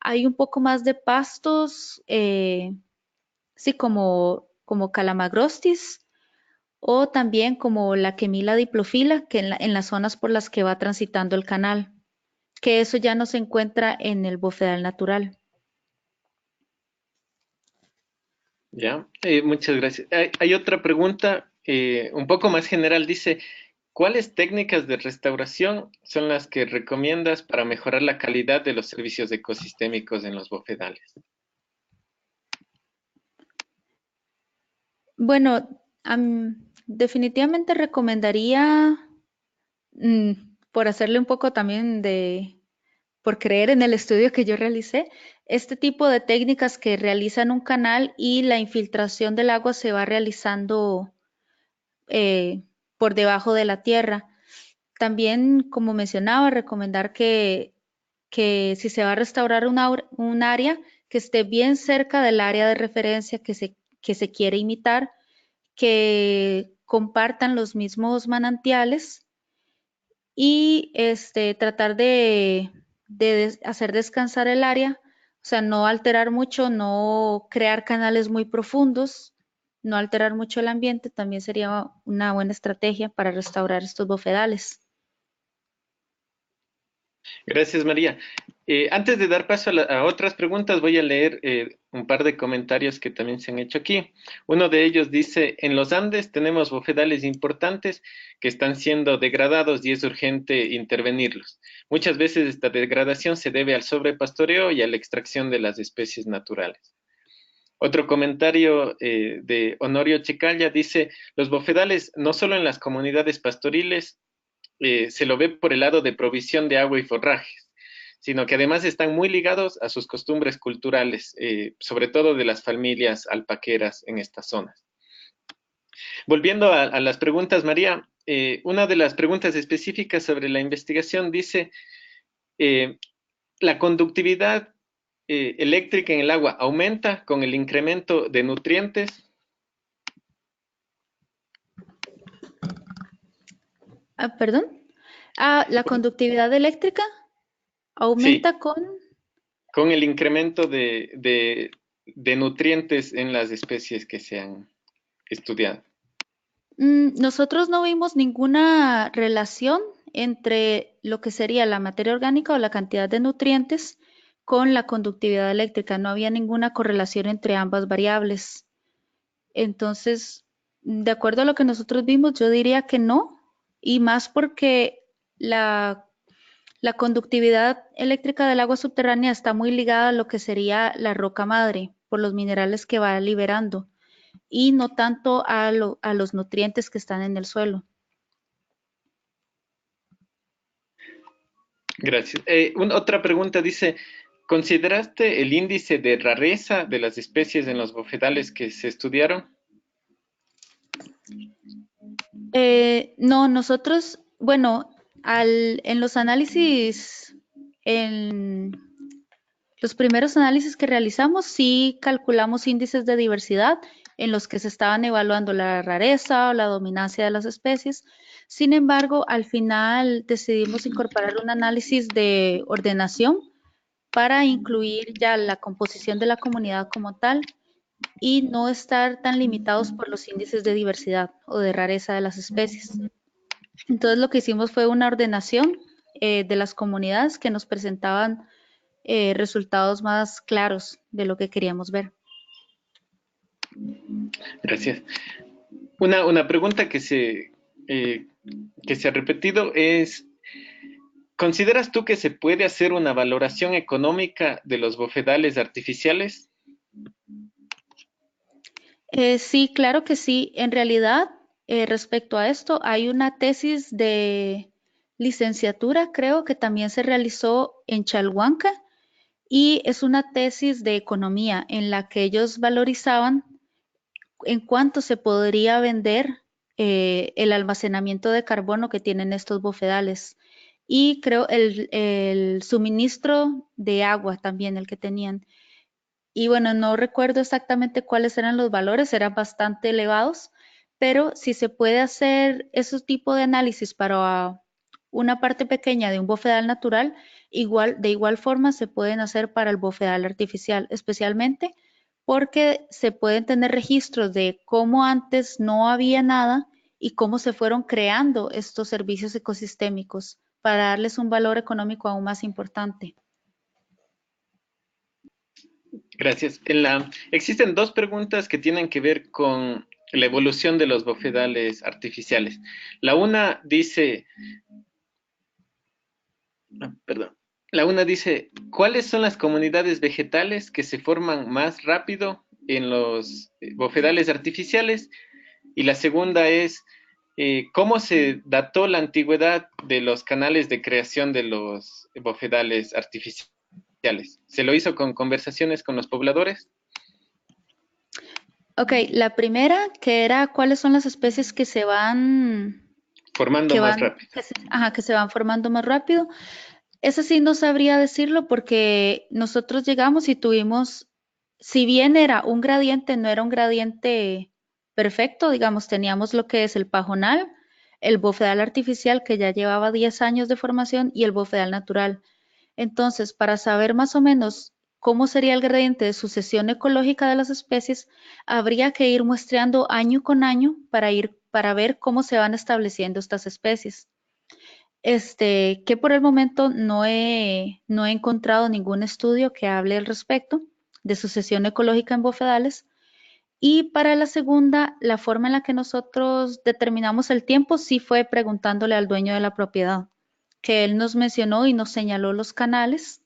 hay un poco más de pastos, sí, como Calamagrostis, o también como la Quemila diplofila, que en las zonas por las que va transitando el canal, que eso ya no se encuentra en el bofedal natural. Ya, muchas gracias. Hay otra pregunta un poco más general. Dice, ¿cuáles técnicas de restauración son las que recomiendas para mejorar la calidad de los servicios ecosistémicos en los bofedales? Bueno, definitivamente recomendaría, mm, por hacerle un poco también por creer en el estudio que yo realicé, este tipo de técnicas que realizan un canal y la infiltración del agua se va realizando eh, por debajo de la tierra. También, como mencionaba, recomendar que si se va a restaurar un área, que esté bien cerca del área de referencia que se quiere imitar, que compartan los mismos manantiales y tratar de hacer descansar el área, o sea, no alterar mucho, no crear canales muy profundos, no alterar mucho el ambiente, también sería una buena estrategia para restaurar estos bofedales. Gracias, María. Antes de dar paso a otras preguntas, voy a leer un par de comentarios que también se han hecho aquí. Uno de ellos dice, en los Andes tenemos bofedales importantes que están siendo degradados y es urgente intervenirlos. Muchas veces esta degradación se debe al sobrepastoreo y a la extracción de las especies naturales. Otro comentario de Honorio Checalla dice, los bofedales no solo en las comunidades pastoriles se lo ve por el lado de provisión de agua y forrajes, sino que además están muy ligados a sus costumbres culturales, sobre todo de las familias alpaqueras en estas zonas. Volviendo a las preguntas, María, una de las preguntas específicas sobre la investigación dice, eh, ¿la conductividad eléctrica en el agua aumenta con el incremento de nutrientes? Perdón. Sí, La conductividad eléctrica sí, aumenta con... con el incremento de nutrientes en las especies que se han estudiado. Nosotros no vimos ninguna relación entre lo que sería la materia orgánica o la cantidad de nutrientes con la conductividad eléctrica. No había ninguna correlación entre ambas variables. Entonces, de acuerdo a lo que nosotros vimos, yo diría que no, y más porque la, la conductividad eléctrica del agua subterránea está muy ligada a lo que sería la roca madre, por los minerales que va liberando, y no tanto a los nutrientes que están en el suelo. Gracias. Otra pregunta dice, ¿consideraste el índice de rareza de las especies en los bofedales que se estudiaron? No, nosotros, bueno, en los análisis, en los primeros análisis que realizamos, sí calculamos índices de diversidad en los que se estaban evaluando la rareza o la dominancia de las especies. Sin embargo, al final decidimos incorporar un análisis de ordenación para incluir ya la composición de la comunidad como tal y no estar tan limitados por los índices de diversidad o de rareza de las especies. Entonces lo que hicimos fue una ordenación de las comunidades que nos presentaban resultados más claros de lo que queríamos ver. Gracias. Una pregunta que se ha repetido es, ¿consideras tú que se puede hacer una valoración económica de los bofedales artificiales? Sí, claro que sí. En realidad, respecto a esto, hay una tesis de licenciatura, creo que también se realizó en Chalhuanca, y es una tesis de economía en la que ellos valorizaban en cuánto se podría vender el almacenamiento de carbono que tienen estos bofedales. Y creo el suministro de agua también, el que tenían. Y bueno, no recuerdo exactamente cuáles eran los valores, eran bastante elevados, pero si se puede hacer ese tipo de análisis para una parte pequeña de un bofedal natural, de igual forma se pueden hacer para el bofedal artificial, especialmente porque se pueden tener registros de cómo antes no había nada y cómo se fueron creando estos servicios ecosistémicos para darles un valor económico aún más importante. Gracias. Existen dos preguntas que tienen que ver con la evolución de los bofedales artificiales. La una dice, perdón, la una dice, ¿cuáles son las comunidades vegetales que se forman más rápido en los bofedales artificiales? Y la segunda es, ¿cómo se dató la antigüedad de los canales de creación de los bofedales artificiales? ¿Se lo hizo con conversaciones con los pobladores? Ok, la primera, que era cuáles son las especies que se van, Formando que más van, rápido. que se van formando más rápido. Esa sí no sabría decirlo porque nosotros llegamos y tuvimos, si bien era un gradiente, no era un gradiente perfecto, digamos, teníamos lo que es el pajonal, el bofedal artificial que ya llevaba 10 años de formación y el bofedal natural. Entonces, para saber más o menos cómo sería el gradiente de sucesión ecológica de las especies, habría que ir muestreando año con año para ver cómo se van estableciendo estas especies. Que por el momento no he encontrado ningún estudio que hable al respecto de sucesión ecológica en bofedales. Y para la segunda, la forma en la que nosotros determinamos el tiempo sí fue preguntándole al dueño de la propiedad, que él nos mencionó y nos señaló los canales,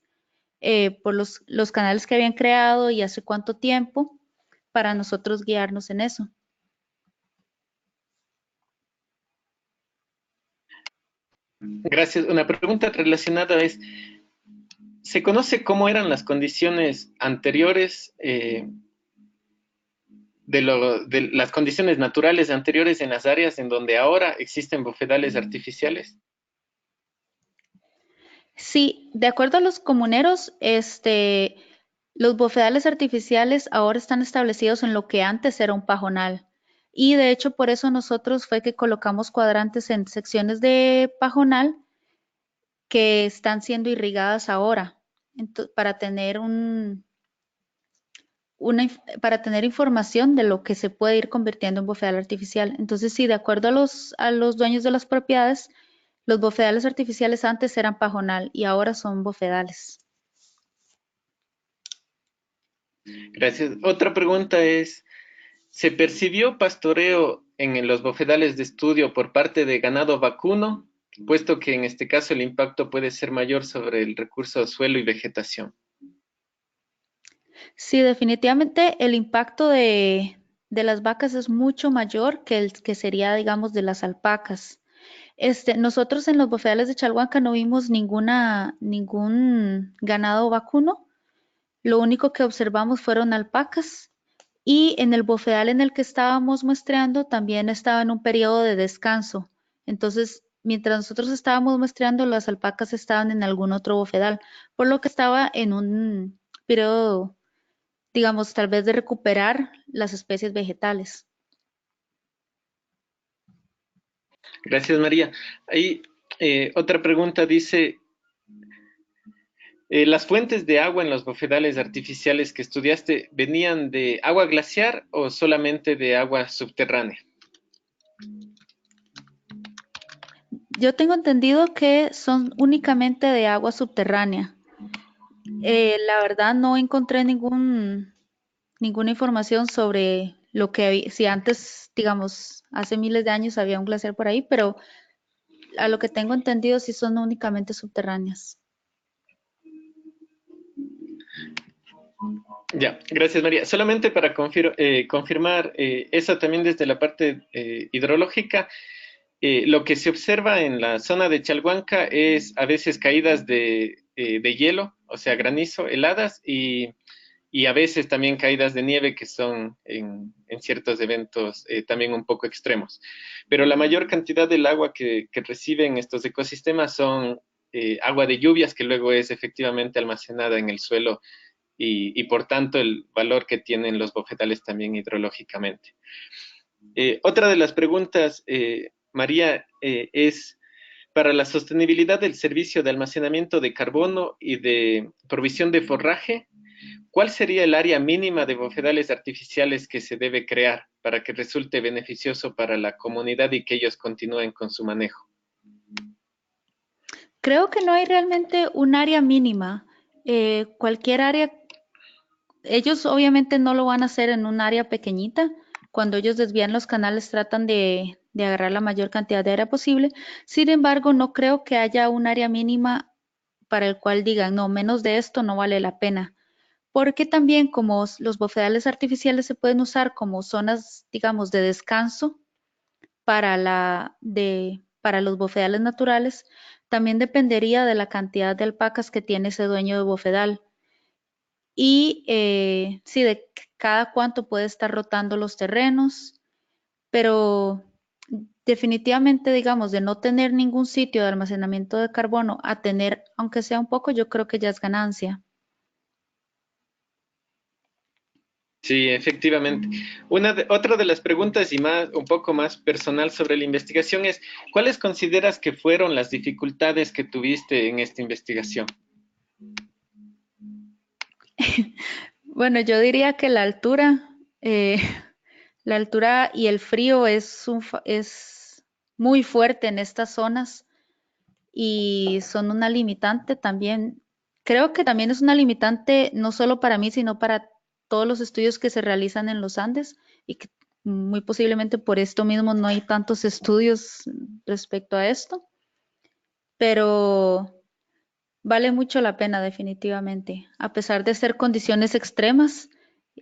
por los canales que habían creado y hace cuánto tiempo, para nosotros guiarnos en eso. Gracias. Una pregunta relacionada es, ¿se conoce cómo eran las condiciones anteriores de las condiciones naturales anteriores en las áreas en donde ahora existen bofedales artificiales? Sí, de acuerdo a los comuneros, los bofedales artificiales ahora están establecidos en lo que antes era un pajonal. Y de hecho, por eso nosotros fue que colocamos cuadrantes en secciones de pajonal que están siendo irrigadas ahora, para tener para tener información de lo que se puede ir convirtiendo en bofedal artificial. Entonces, sí, de acuerdo a los dueños de las propiedades, los bofedales artificiales antes eran pajonal y ahora son bofedales. Gracias. Otra pregunta es, ¿se percibió pastoreo en los bofedales de estudio por parte de ganado vacuno, puesto que en este caso el impacto puede ser mayor sobre el recurso suelo y vegetación? Sí, definitivamente el impacto de las vacas es mucho mayor que el que sería, digamos, de las alpacas. Nosotros en los bofedales de Chalhuanca no vimos ningún ganado vacuno. Lo único que observamos fueron alpacas y en el bofedal en el que estábamos muestreando también estaba en un periodo de descanso. Entonces, mientras nosotros estábamos muestreando, las alpacas estaban en algún otro bofedal, por lo que estaba en un periodo, digamos, tal vez de recuperar las especies vegetales. Gracias, María. Ahí otra pregunta dice, ¿las fuentes de agua en los bofedales artificiales que estudiaste venían de agua glaciar o solamente de agua subterránea? Yo tengo entendido que son únicamente de agua subterránea. La verdad no encontré ninguna información sobre lo que si antes, digamos, hace miles de años había un glaciar por ahí, pero a lo que tengo entendido sí son únicamente subterráneas. Ya, gracias María. Solamente para confirmar eso también desde la parte hidrológica, lo que se observa en la zona de Chalhuanca es a veces caídas de hielo, o sea, granizo, heladas y a veces también caídas de nieve que son en ciertos eventos también un poco extremos. Pero la mayor cantidad del agua que reciben estos ecosistemas son agua de lluvias que luego es efectivamente almacenada en el suelo y por tanto el valor que tienen los bofetales también hidrológicamente. Otra de las preguntas, María, es para la sostenibilidad del servicio de almacenamiento de carbono y de provisión de forraje, ¿cuál sería el área mínima de bofedales artificiales que se debe crear para que resulte beneficioso para la comunidad y que ellos continúen con su manejo? Creo que no hay realmente un área mínima. Cualquier área, ellos obviamente no lo van a hacer en un área pequeñita. Cuando ellos desvían los canales tratan de agarrar la mayor cantidad de área posible. Sin embargo, no creo que haya un área mínima para el cual digan, no, menos de esto no vale la pena. Porque también como los bofedales artificiales se pueden usar como zonas, digamos, de descanso para los bofedales naturales, también dependería de la cantidad de alpacas que tiene ese dueño de bofedal. Y sí, de cada cuánto puede estar rotando los terrenos, pero definitivamente, digamos, de no tener ningún sitio de almacenamiento de carbono a tener, aunque sea un poco, yo creo que ya es ganancia. Sí, efectivamente. Otra de las preguntas y más, un poco más personal sobre la investigación es, ¿cuáles consideras que fueron las dificultades que tuviste en esta investigación? Bueno, yo diría que eh, la altura y el frío es muy fuerte en estas zonas y son una limitante también. Creo que también es una limitante no solo para mí, sino para todos los estudios que se realizan en los Andes y que muy posiblemente por esto mismo no hay tantos estudios respecto a esto, pero vale mucho la pena definitivamente. A pesar de ser condiciones extremas,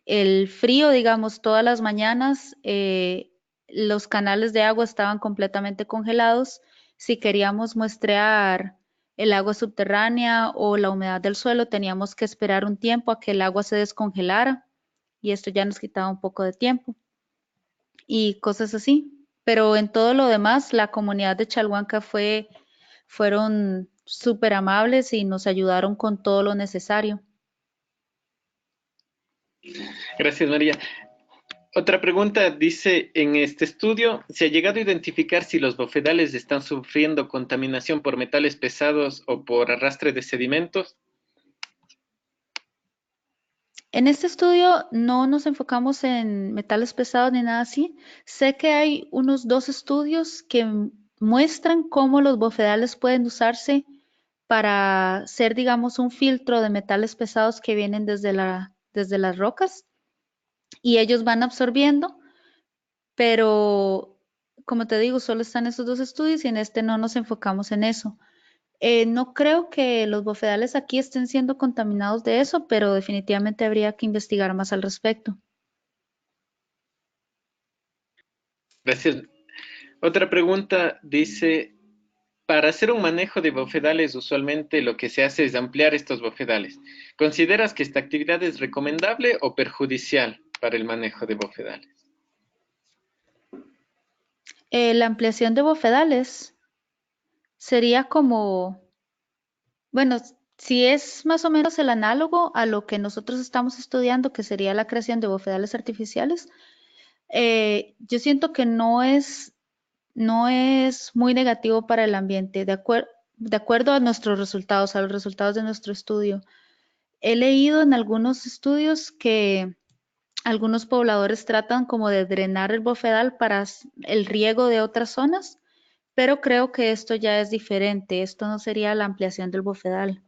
el frío, digamos, todas las mañanas, los canales de agua estaban completamente congelados. Si queríamos muestrear el agua subterránea o la humedad del suelo, teníamos que esperar un tiempo a que el agua se descongelara y esto ya nos quitaba un poco de tiempo y cosas así. Pero en todo lo demás, la comunidad de Chalhuanca fueron súper amables y nos ayudaron con todo lo necesario. Gracias, María. Otra pregunta dice, en este estudio, ¿se ha llegado a identificar si los bofedales están sufriendo contaminación por metales pesados o por arrastre de sedimentos? En este estudio no nos enfocamos en metales pesados ni nada así. Sé que hay unos 2 estudios que muestran cómo los bofedales pueden usarse para ser, digamos, un filtro de metales pesados que vienen desde las rocas y ellos van absorbiendo, pero como te digo, solo están esos 2 estudios y en este no nos enfocamos en eso. No creo que los bofedales aquí estén siendo contaminados de eso, pero definitivamente habría que investigar más al respecto. Gracias. Otra pregunta dice, para hacer un manejo de bofedales, usualmente lo que se hace es ampliar estos bofedales. ¿Consideras que esta actividad es recomendable o perjudicial para el manejo de bofedales? La ampliación de bofedales sería como, bueno, si es más o menos el análogo a lo que nosotros estamos estudiando, que sería la creación de bofedales artificiales, yo siento que no es muy negativo para el ambiente, de acuerdo a nuestros resultados, a los resultados de nuestro estudio. He leído en algunos estudios que algunos pobladores tratan como de drenar el bofedal para el riego de otras zonas, pero creo que esto ya es diferente. Esto no sería la ampliación del bofedal.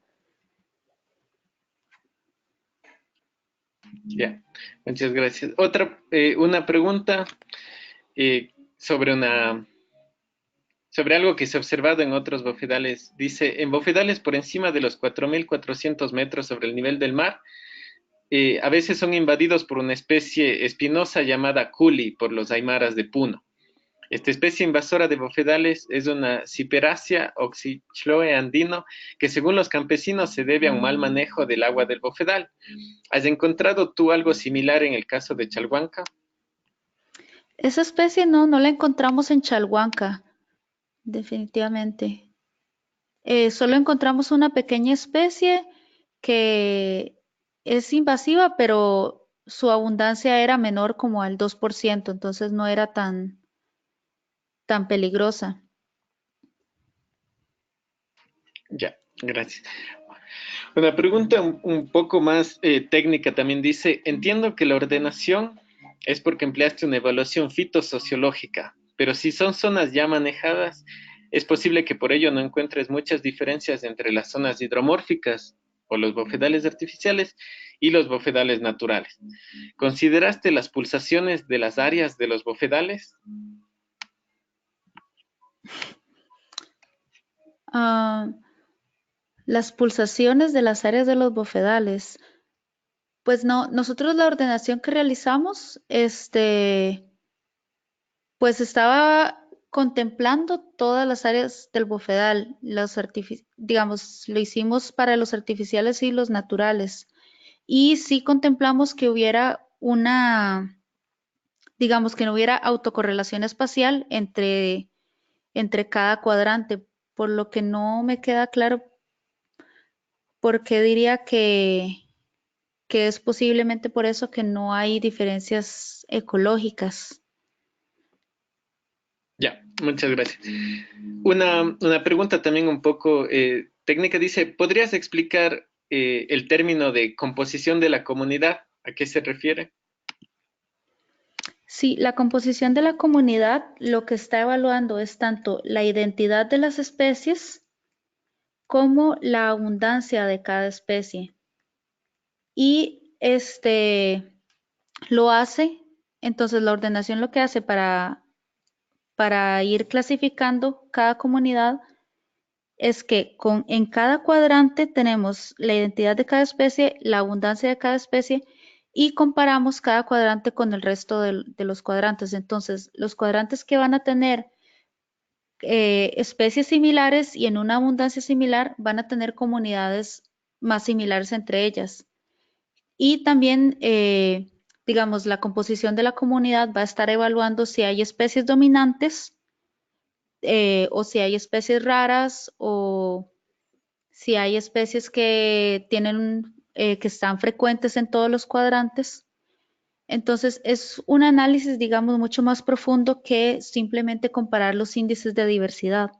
Ya, muchas gracias. Una pregunta eh, sobre sobre algo que se ha observado en otros bofedales. Dice, en bofedales por encima de los 4.400 metros sobre el nivel del mar, a veces son invadidos por una especie espinosa llamada culi por los aymaras de Puno. Esta especie invasora de bofedales es una Cyperacea oxychloe andino que según los campesinos se debe a un mal manejo del agua del bofedal. ¿Has encontrado tú algo similar en el caso de Chalhuanca? Esa especie no la encontramos en Chalhuanca, definitivamente. Solo encontramos una pequeña especie que es invasiva, pero su abundancia era menor como al 2%, entonces no era tan peligrosa. Ya, gracias. Una pregunta un poco más técnica también dice, entiendo que la ordenación es porque empleaste una evaluación fitosociológica, pero si son zonas ya manejadas, es posible que por ello no encuentres muchas diferencias entre las zonas hidromórficas o los bofedales artificiales y los bofedales naturales. ¿Consideraste las pulsaciones de las áreas de los bofedales? Ah, las pulsaciones de las áreas de los bofedales. Pues no, nosotros la ordenación que realizamos, pues estaba contemplando todas las áreas del bofedal, digamos, lo hicimos para los artificiales y los naturales. Y sí contemplamos que hubiera digamos, que no hubiera autocorrelación espacial entre cada cuadrante, por lo que no me queda claro por qué diría que es posiblemente por eso que no hay diferencias ecológicas. Ya, muchas gracias. Una pregunta también un poco técnica. Dice, ¿podrías explicar el término de composición de la comunidad? ¿A qué se refiere? Sí, la composición de la comunidad lo que está evaluando es tanto la identidad de las especies como la abundancia de cada especie. Y lo hace, entonces la ordenación lo que hace para ir clasificando cada comunidad es que en cada cuadrante tenemos la identidad de cada especie, la abundancia de cada especie y comparamos cada cuadrante con el resto de los cuadrantes. Entonces, los cuadrantes que van a tener especies similares y en una abundancia similar van a tener comunidades más similares entre ellas. Y también, digamos, la composición de la comunidad va a estar evaluando si hay especies dominantes o si hay especies raras o si hay especies que que están frecuentes en todos los cuadrantes. Entonces, es un análisis, digamos, mucho más profundo que simplemente comparar los índices de diversidad,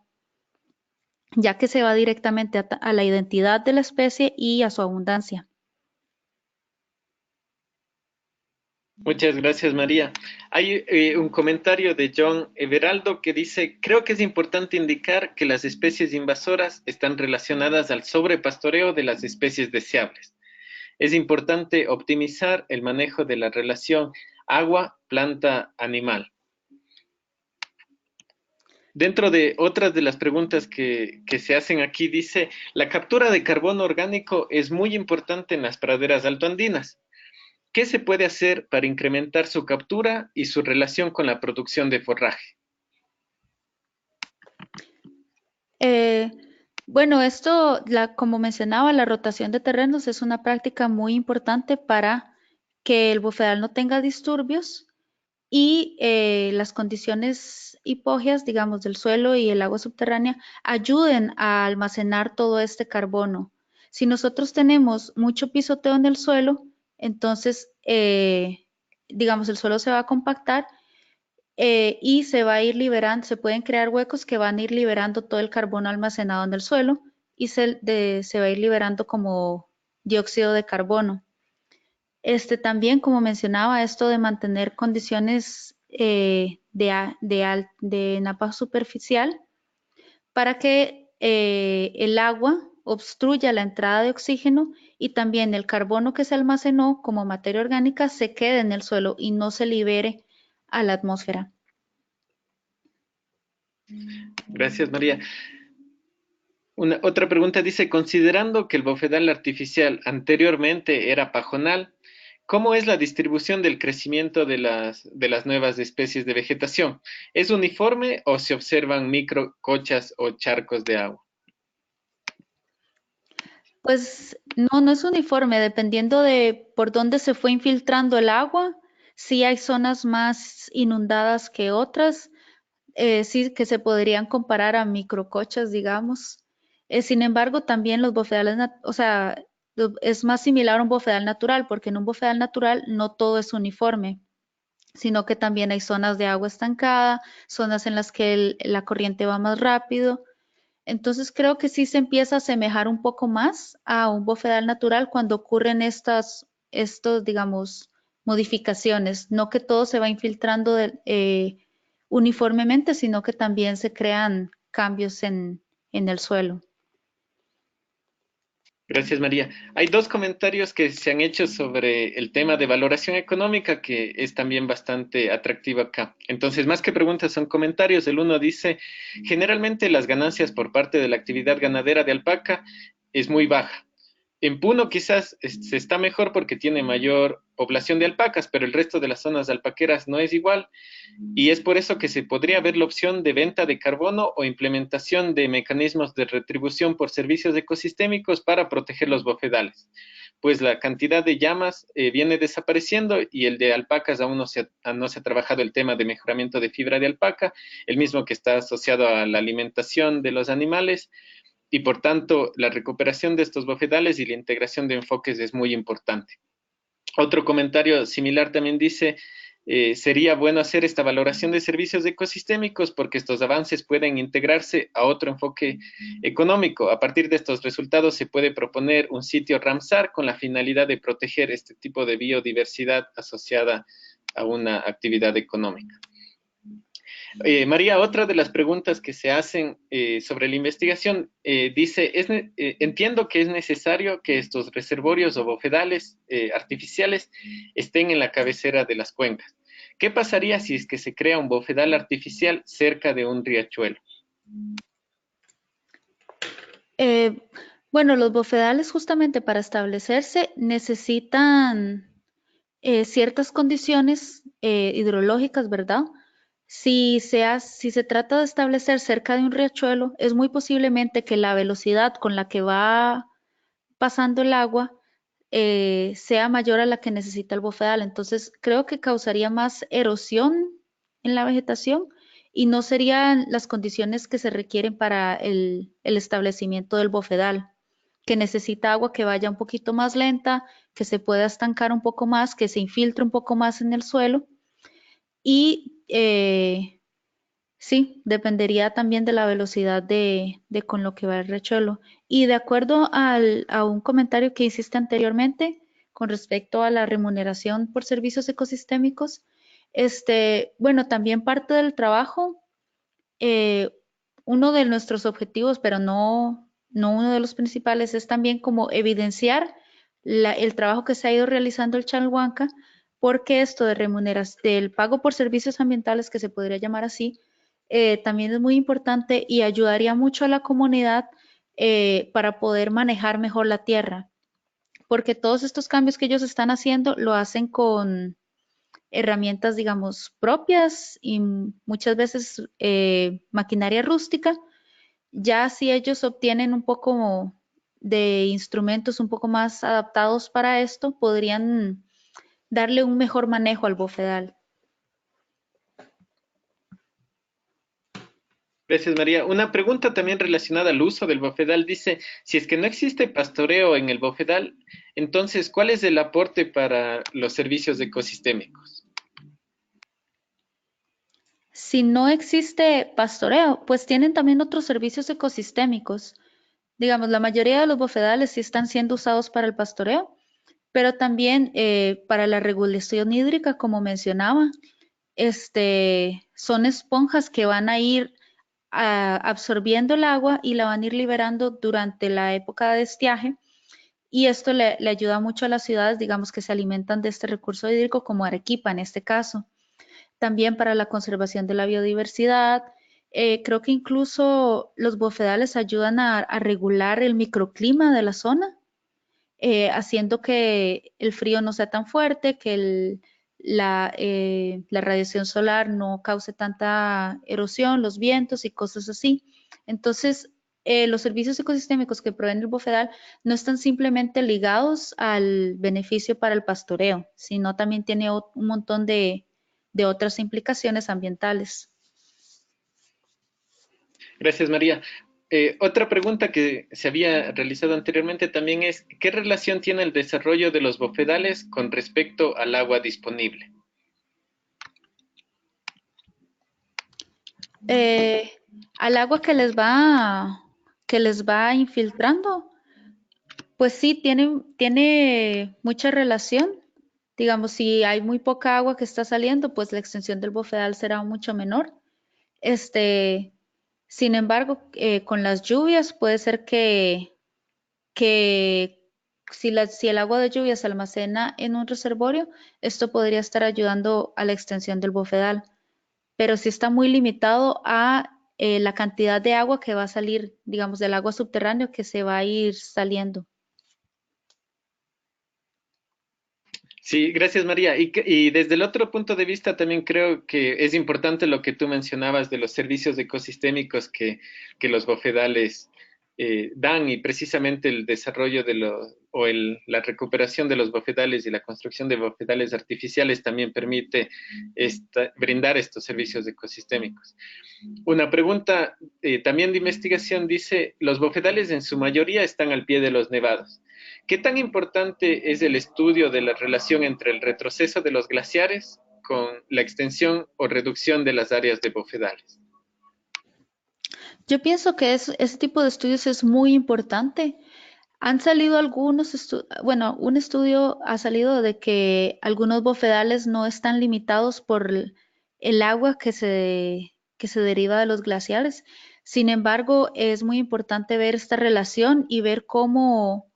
ya que se va directamente a la identidad de la especie y a su abundancia. Muchas gracias, María. Hay un comentario de John Everaldo que dice, creo que es importante indicar que las especies invasoras están relacionadas al sobrepastoreo de las especies deseables. Es importante optimizar el manejo de la relación agua, planta, animal. Dentro de otras de las preguntas que se hacen aquí, dice, la captura de carbono orgánico es muy importante en las praderas altoandinas. ¿Qué se puede hacer para incrementar su captura y su relación con la producción de forraje? Eh, bueno, esto, como mencionaba, la rotación de terrenos es una práctica muy importante para que el bofedal no tenga disturbios y las condiciones hipógeas, digamos, del suelo y el agua subterránea ayuden a almacenar todo este carbono. Si nosotros tenemos mucho pisoteo en el suelo, entonces, digamos, el suelo se va a compactar y se va a ir liberando, se pueden crear huecos que van a ir liberando todo el carbono almacenado en el suelo y se va a ir liberando como dióxido de carbono. También, como mencionaba, esto de mantener condiciones de napa superficial para que el agua obstruya la entrada de oxígeno y también el carbono que se almacenó como materia orgánica se quede en el suelo y no se libere a la atmósfera. Gracias, María. Otra pregunta dice, considerando que el bofedal artificial anteriormente era pajonal, ¿cómo es la distribución del crecimiento de las nuevas especies de vegetación? ¿Es uniforme o se observan microcochas o charcos de agua? Pues no, no es uniforme, dependiendo de por dónde se fue infiltrando el agua. Sí hay zonas más inundadas que otras, sí que se podrían comparar a microcochas, digamos. Sin embargo, también los bofedales, o sea, es más similar a un bofedal natural, porque en un bofedal natural no todo es uniforme, sino que también hay zonas de agua estancada, zonas en las que la corriente va más rápido. Entonces creo que sí se empieza a asemejar un poco más a un bofedal natural cuando ocurren digamos, modificaciones. No que todo se va infiltrando uniformemente, sino que también se crean cambios en el suelo. Gracias, María. Hay dos comentarios que se han hecho sobre el tema de valoración económica que es también bastante atractivo acá. Entonces, más que preguntas, son comentarios. El uno dice, generalmente las ganancias por parte de la actividad ganadera de alpaca es muy baja. En Puno quizás se está mejor porque tiene mayor población de alpacas, pero el resto de las zonas alpaqueras no es igual y es por eso que se podría ver la opción de venta de carbono o implementación de mecanismos de retribución por servicios ecosistémicos para proteger los bofedales, pues la cantidad de llamas viene desapareciendo y el de alpacas aún no se ha trabajado el tema de mejoramiento de fibra de alpaca, el mismo que está asociado a la alimentación de los animales, y por tanto la recuperación de estos bofedales y la integración de enfoques es muy importante. Otro comentario similar también dice, sería bueno hacer esta valoración de servicios ecosistémicos porque estos avances pueden integrarse a otro enfoque económico. A partir de estos resultados se puede proponer un sitio Ramsar con la finalidad de proteger este tipo de biodiversidad asociada a una actividad económica. María, otra de las preguntas que se hacen sobre la investigación dice, entiendo que es necesario que estos reservorios o bofedales artificiales estén en la cabecera de las cuencas. ¿Qué pasaría si es que se crea un bofedal artificial cerca de un riachuelo? Eh, bueno, los bofedales justamente para establecerse necesitan ciertas condiciones hidrológicas, ¿verdad? Si se trata de establecer cerca de un riachuelo, es muy posiblemente que la velocidad con la que va pasando el agua sea mayor a la que necesita el bofedal. Entonces, creo que causaría más erosión en la vegetación y no serían las condiciones que se requieren para el establecimiento del bofedal, que necesita agua que vaya un poquito más lenta, que se pueda estancar un poco más, que se infiltre un poco más en el suelo y sí, dependería también de la velocidad de con lo que va el riachuelo. Y de acuerdo a un comentario que hiciste anteriormente con respecto a la remuneración por servicios ecosistémicos, bueno, también parte del trabajo, eh, uno de nuestros objetivos, pero no uno de los principales, es también como evidenciar el trabajo que se ha ido realizando el Chalhuanca, porque esto de del pago por servicios ambientales, que se podría llamar así, también es muy importante y ayudaría mucho a la comunidad para poder manejar mejor la tierra, porque todos estos cambios que ellos están haciendo lo hacen con herramientas, digamos, propias y muchas veces maquinaria rústica Ya si ellos obtienen un poco de instrumentos un poco más adaptados para esto, podrían darle un mejor manejo al bofedal. Gracias, María. Una pregunta también relacionada al uso del bofedal dice, si es que no existe pastoreo en el bofedal, entonces, ¿cuál es el aporte para los servicios ecosistémicos? Si no existe pastoreo, pues tienen también otros servicios ecosistémicos. Digamos, la mayoría de los bofedales sí están siendo usados para el pastoreo, pero también para la regulación hídrica, como mencionaba. Son esponjas que van a ir absorbiendo el agua y la van a ir liberando durante la época de estiaje. Y esto le ayuda mucho a las ciudades, digamos, que se alimentan de este recurso hídrico, como Arequipa en este caso. También para la conservación de la biodiversidad. Creo que incluso los bofedales ayudan a regular el microclima de la zona, haciendo que el frío no sea tan fuerte, que la radiación solar no cause tanta erosión, los vientos y cosas así. Entonces, los servicios ecosistémicos que proveen el bofedal no están simplemente ligados al beneficio para el pastoreo, sino también tiene un montón de otras implicaciones ambientales. Gracias, María. Otra pregunta que se había realizado anteriormente también es, ¿qué relación tiene el desarrollo de los bofedales con respecto al agua disponible? Eh, Al agua que les va infiltrando, pues sí, tiene mucha relación. Digamos, si hay muy poca agua que está saliendo, pues la extensión del bofedal será mucho menor. Este, Sin embargo, con las lluvias puede ser que si el agua de lluvia se almacena en un reservorio, esto podría estar ayudando a la extensión del bofedal, pero sí está muy limitado a la cantidad de agua que va a salir, digamos, del agua subterránea que se va a ir saliendo. Sí, gracias, María. Y desde el otro punto de vista también creo que es importante lo que tú mencionabas de los servicios ecosistémicos que los bofedales dan y precisamente el desarrollo de la recuperación de los bofedales y la construcción de bofedales artificiales también permite brindar estos servicios ecosistémicos. Una pregunta también de investigación dice, los bofedales en su mayoría están al pie de los nevados. ¿Qué tan importante es el estudio de la relación entre el retroceso de los glaciares con la extensión o reducción de las áreas de bofedales? Yo pienso que ese tipo de estudios es muy importante. Han salido bueno, un estudio ha salido de que algunos bofedales no están limitados por el agua que se deriva de los glaciares. Sin embargo, es muy importante ver esta relación y ver cómo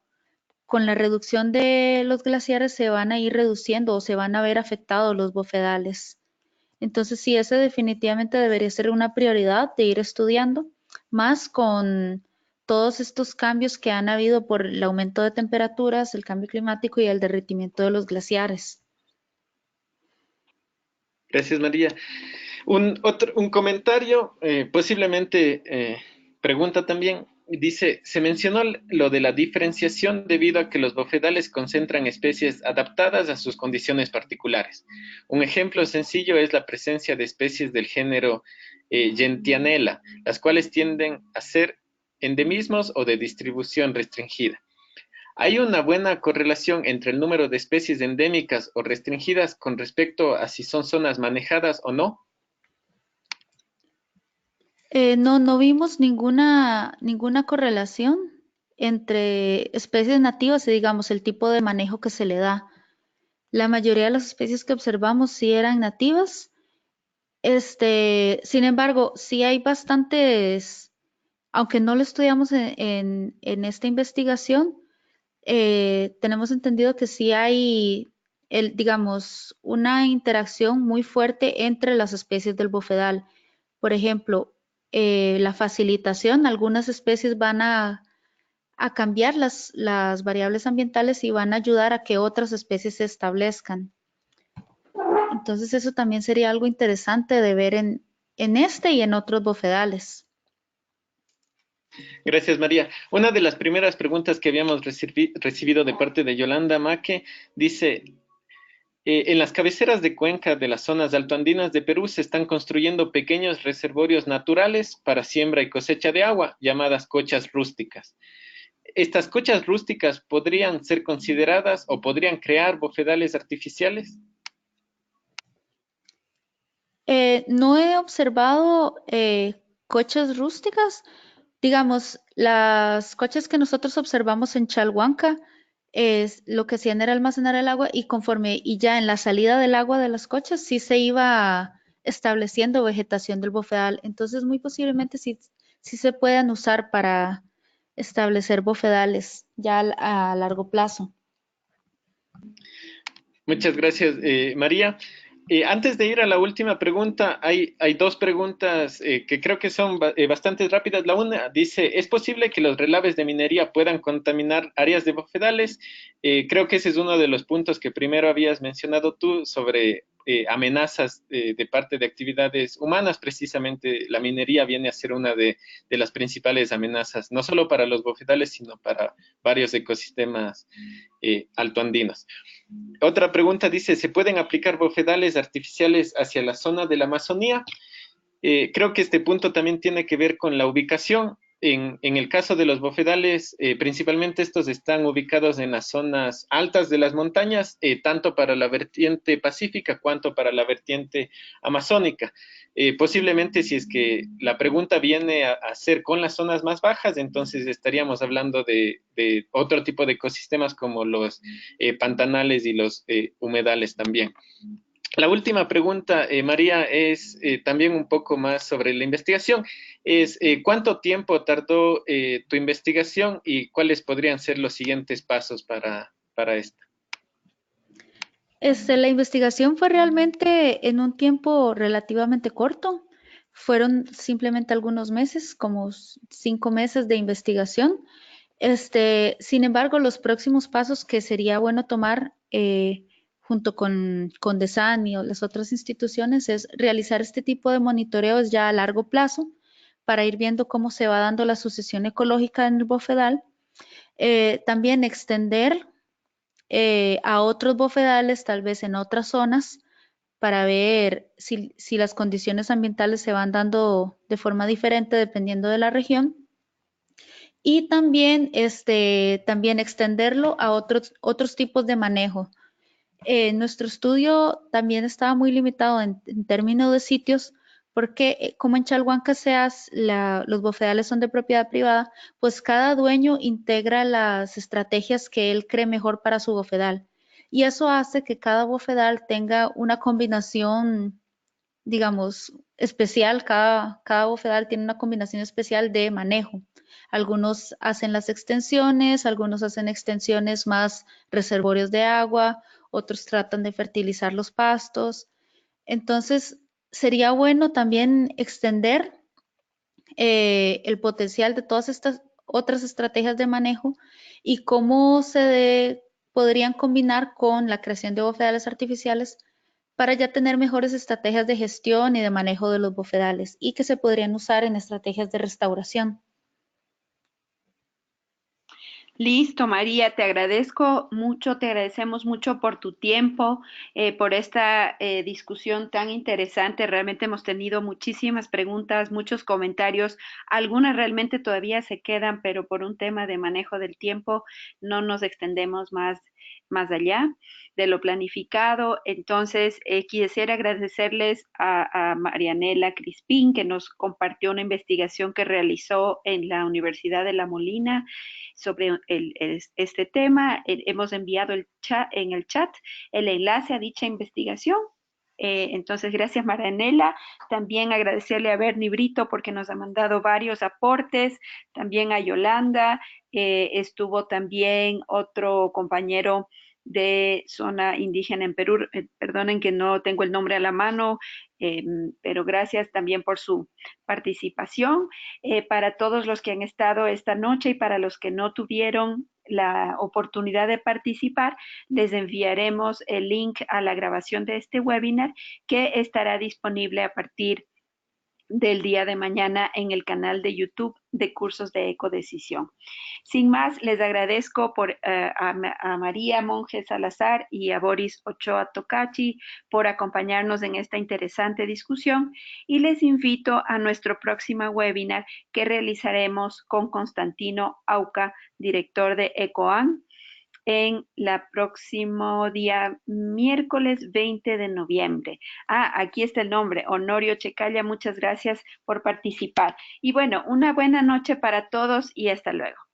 con la reducción de los glaciares se van a ir reduciendo o se van a ver afectados los bofedales. Entonces, sí, ese definitivamente debería ser una prioridad de ir estudiando, más con todos estos cambios que han habido por el aumento de temperaturas, el cambio climático y el derretimiento de los glaciares. Gracias, María. Un comentario, posiblemente pregunta también, dice, se mencionó lo de la diferenciación debido a que los bofedales concentran especies adaptadas a sus condiciones particulares. Un ejemplo sencillo es la presencia de especies del género Gentianella, las cuales tienden a ser endemismos o de distribución restringida. ¿Hay una buena correlación entre el número de especies endémicas o restringidas con respecto a si son zonas manejadas o no? No vimos ninguna correlación entre especies nativas y, digamos, el tipo de manejo que se le da. La mayoría de las especies que observamos sí eran nativas. Sin embargo, sí hay bastantes, aunque no lo estudiamos en esta investigación, tenemos entendido que sí hay, digamos, una interacción muy fuerte entre las especies del bofedal. Por ejemplo, la facilitación, algunas especies van a cambiar las variables ambientales y van a ayudar a que otras especies se establezcan. Entonces eso también sería algo interesante de ver en este y en otros bofedales. Gracias, María. Una de las primeras preguntas que habíamos recibido de parte de Yolanda Maque dice, en las cabeceras de cuenca de las zonas altoandinas de Perú se están construyendo pequeños reservorios naturales para siembra y cosecha de agua, llamadas cochas rústicas. ¿Estas cochas rústicas podrían ser consideradas o podrían crear bofedales artificiales? No he observado cochas rústicas. Digamos, las cochas que nosotros observamos en Chalhuanca es lo que hacían era almacenar el agua y conforme y ya en la salida del agua de las cochas sí se iba estableciendo vegetación del bofedal. Entonces, muy posiblemente sí se puedan usar para establecer bofedales ya a largo plazo. Muchas gracias, María. Antes de ir a la última pregunta, hay dos preguntas que creo que son bastante rápidas. La una dice, ¿es posible que los relaves de minería puedan contaminar áreas de bofedales? Creo que ese es uno de los puntos que primero habías mencionado tú sobre amenazas de parte de actividades humanas. Precisamente la minería viene a ser una de las principales amenazas, no solo para los bofedales, sino para varios ecosistemas altoandinos. Otra pregunta dice, ¿se pueden aplicar bofedales artificiales hacia la zona de la Amazonía? Creo que este punto también tiene que ver con la ubicación. En el caso de los bofedales, principalmente estos están ubicados en las zonas altas de las montañas, tanto para la vertiente pacífica cuanto para la vertiente amazónica. Posiblemente si es que la pregunta viene a ser con las zonas más bajas, entonces estaríamos hablando de otro tipo de ecosistemas como los pantanales y los humedales también. La última pregunta, María, es también un poco más sobre la investigación. ¿Cuánto tiempo tardó tu investigación y cuáles podrían ser los siguientes pasos para esta? La investigación fue realmente en un tiempo relativamente corto. Fueron simplemente algunos meses, como 5 meses de investigación. Sin embargo, los próximos pasos que sería bueno tomar junto con DESAN y las otras instituciones es realizar este tipo de monitoreos ya a largo plazo para ir viendo cómo se va dando la sucesión ecológica en el bofedal. También extender a otros bofedales, tal vez en otras zonas, para ver si las condiciones ambientales se van dando de forma diferente dependiendo de la región. Y también extenderlo a otros tipos de manejo. Nuestro estudio también estaba muy limitado en términos de sitios, porque como en Chalhuancas los bofedales son de propiedad privada, pues cada dueño integra las estrategias que él cree mejor para su bofedal. Y eso hace que cada bofedal tenga una combinación, digamos, especial. Cada bofedal tiene una combinación especial de manejo. Algunos hacen las extensiones, algunos hacen extensiones más reservorios de agua, otros tratan de fertilizar los pastos. Entonces, sería bueno también extender el potencial de todas estas otras estrategias de manejo y cómo podrían combinar con la creación de bofedales artificiales para ya tener mejores estrategias de gestión y de manejo de los bofedales y que se podrían usar en estrategias de restauración. Listo, María, te agradezco mucho, te agradecemos mucho por tu tiempo, por esta discusión tan interesante. Realmente hemos tenido muchísimas preguntas, muchos comentarios. Algunas realmente todavía se quedan, pero por un tema de manejo del tiempo no nos extendemos más allá de lo planificado. Entonces, quisiera agradecerles a Marianela Crispín, que nos compartió una investigación que realizó en la Universidad de La Molina sobre este tema. Hemos enviado en el chat el enlace a dicha investigación. Entonces, gracias Marianela. También agradecerle a Bernie Brito porque nos ha mandado varios aportes. También a Yolanda. Estuvo también otro compañero de zona indígena en Perú. Perdonen que no tengo el nombre a la mano, pero gracias también por su participación. Para todos los que han estado esta noche y para los que no tuvieron la oportunidad de participar, les enviaremos el link a la grabación de este webinar que estará disponible a partir del día de mañana en el canal de YouTube de Cursos de Ecodecisión. Sin más, les agradezco a María Monge Salazar y a Boris Ochoa Tocachi por acompañarnos en esta interesante discusión y les invito a nuestro próximo webinar que realizaremos con Constantino Auca, director de ECOAN, en la próximo día miércoles 20 de noviembre. Aquí está el nombre, Honorio Checalla, muchas gracias por participar. Y bueno, una buena noche para todos y hasta luego.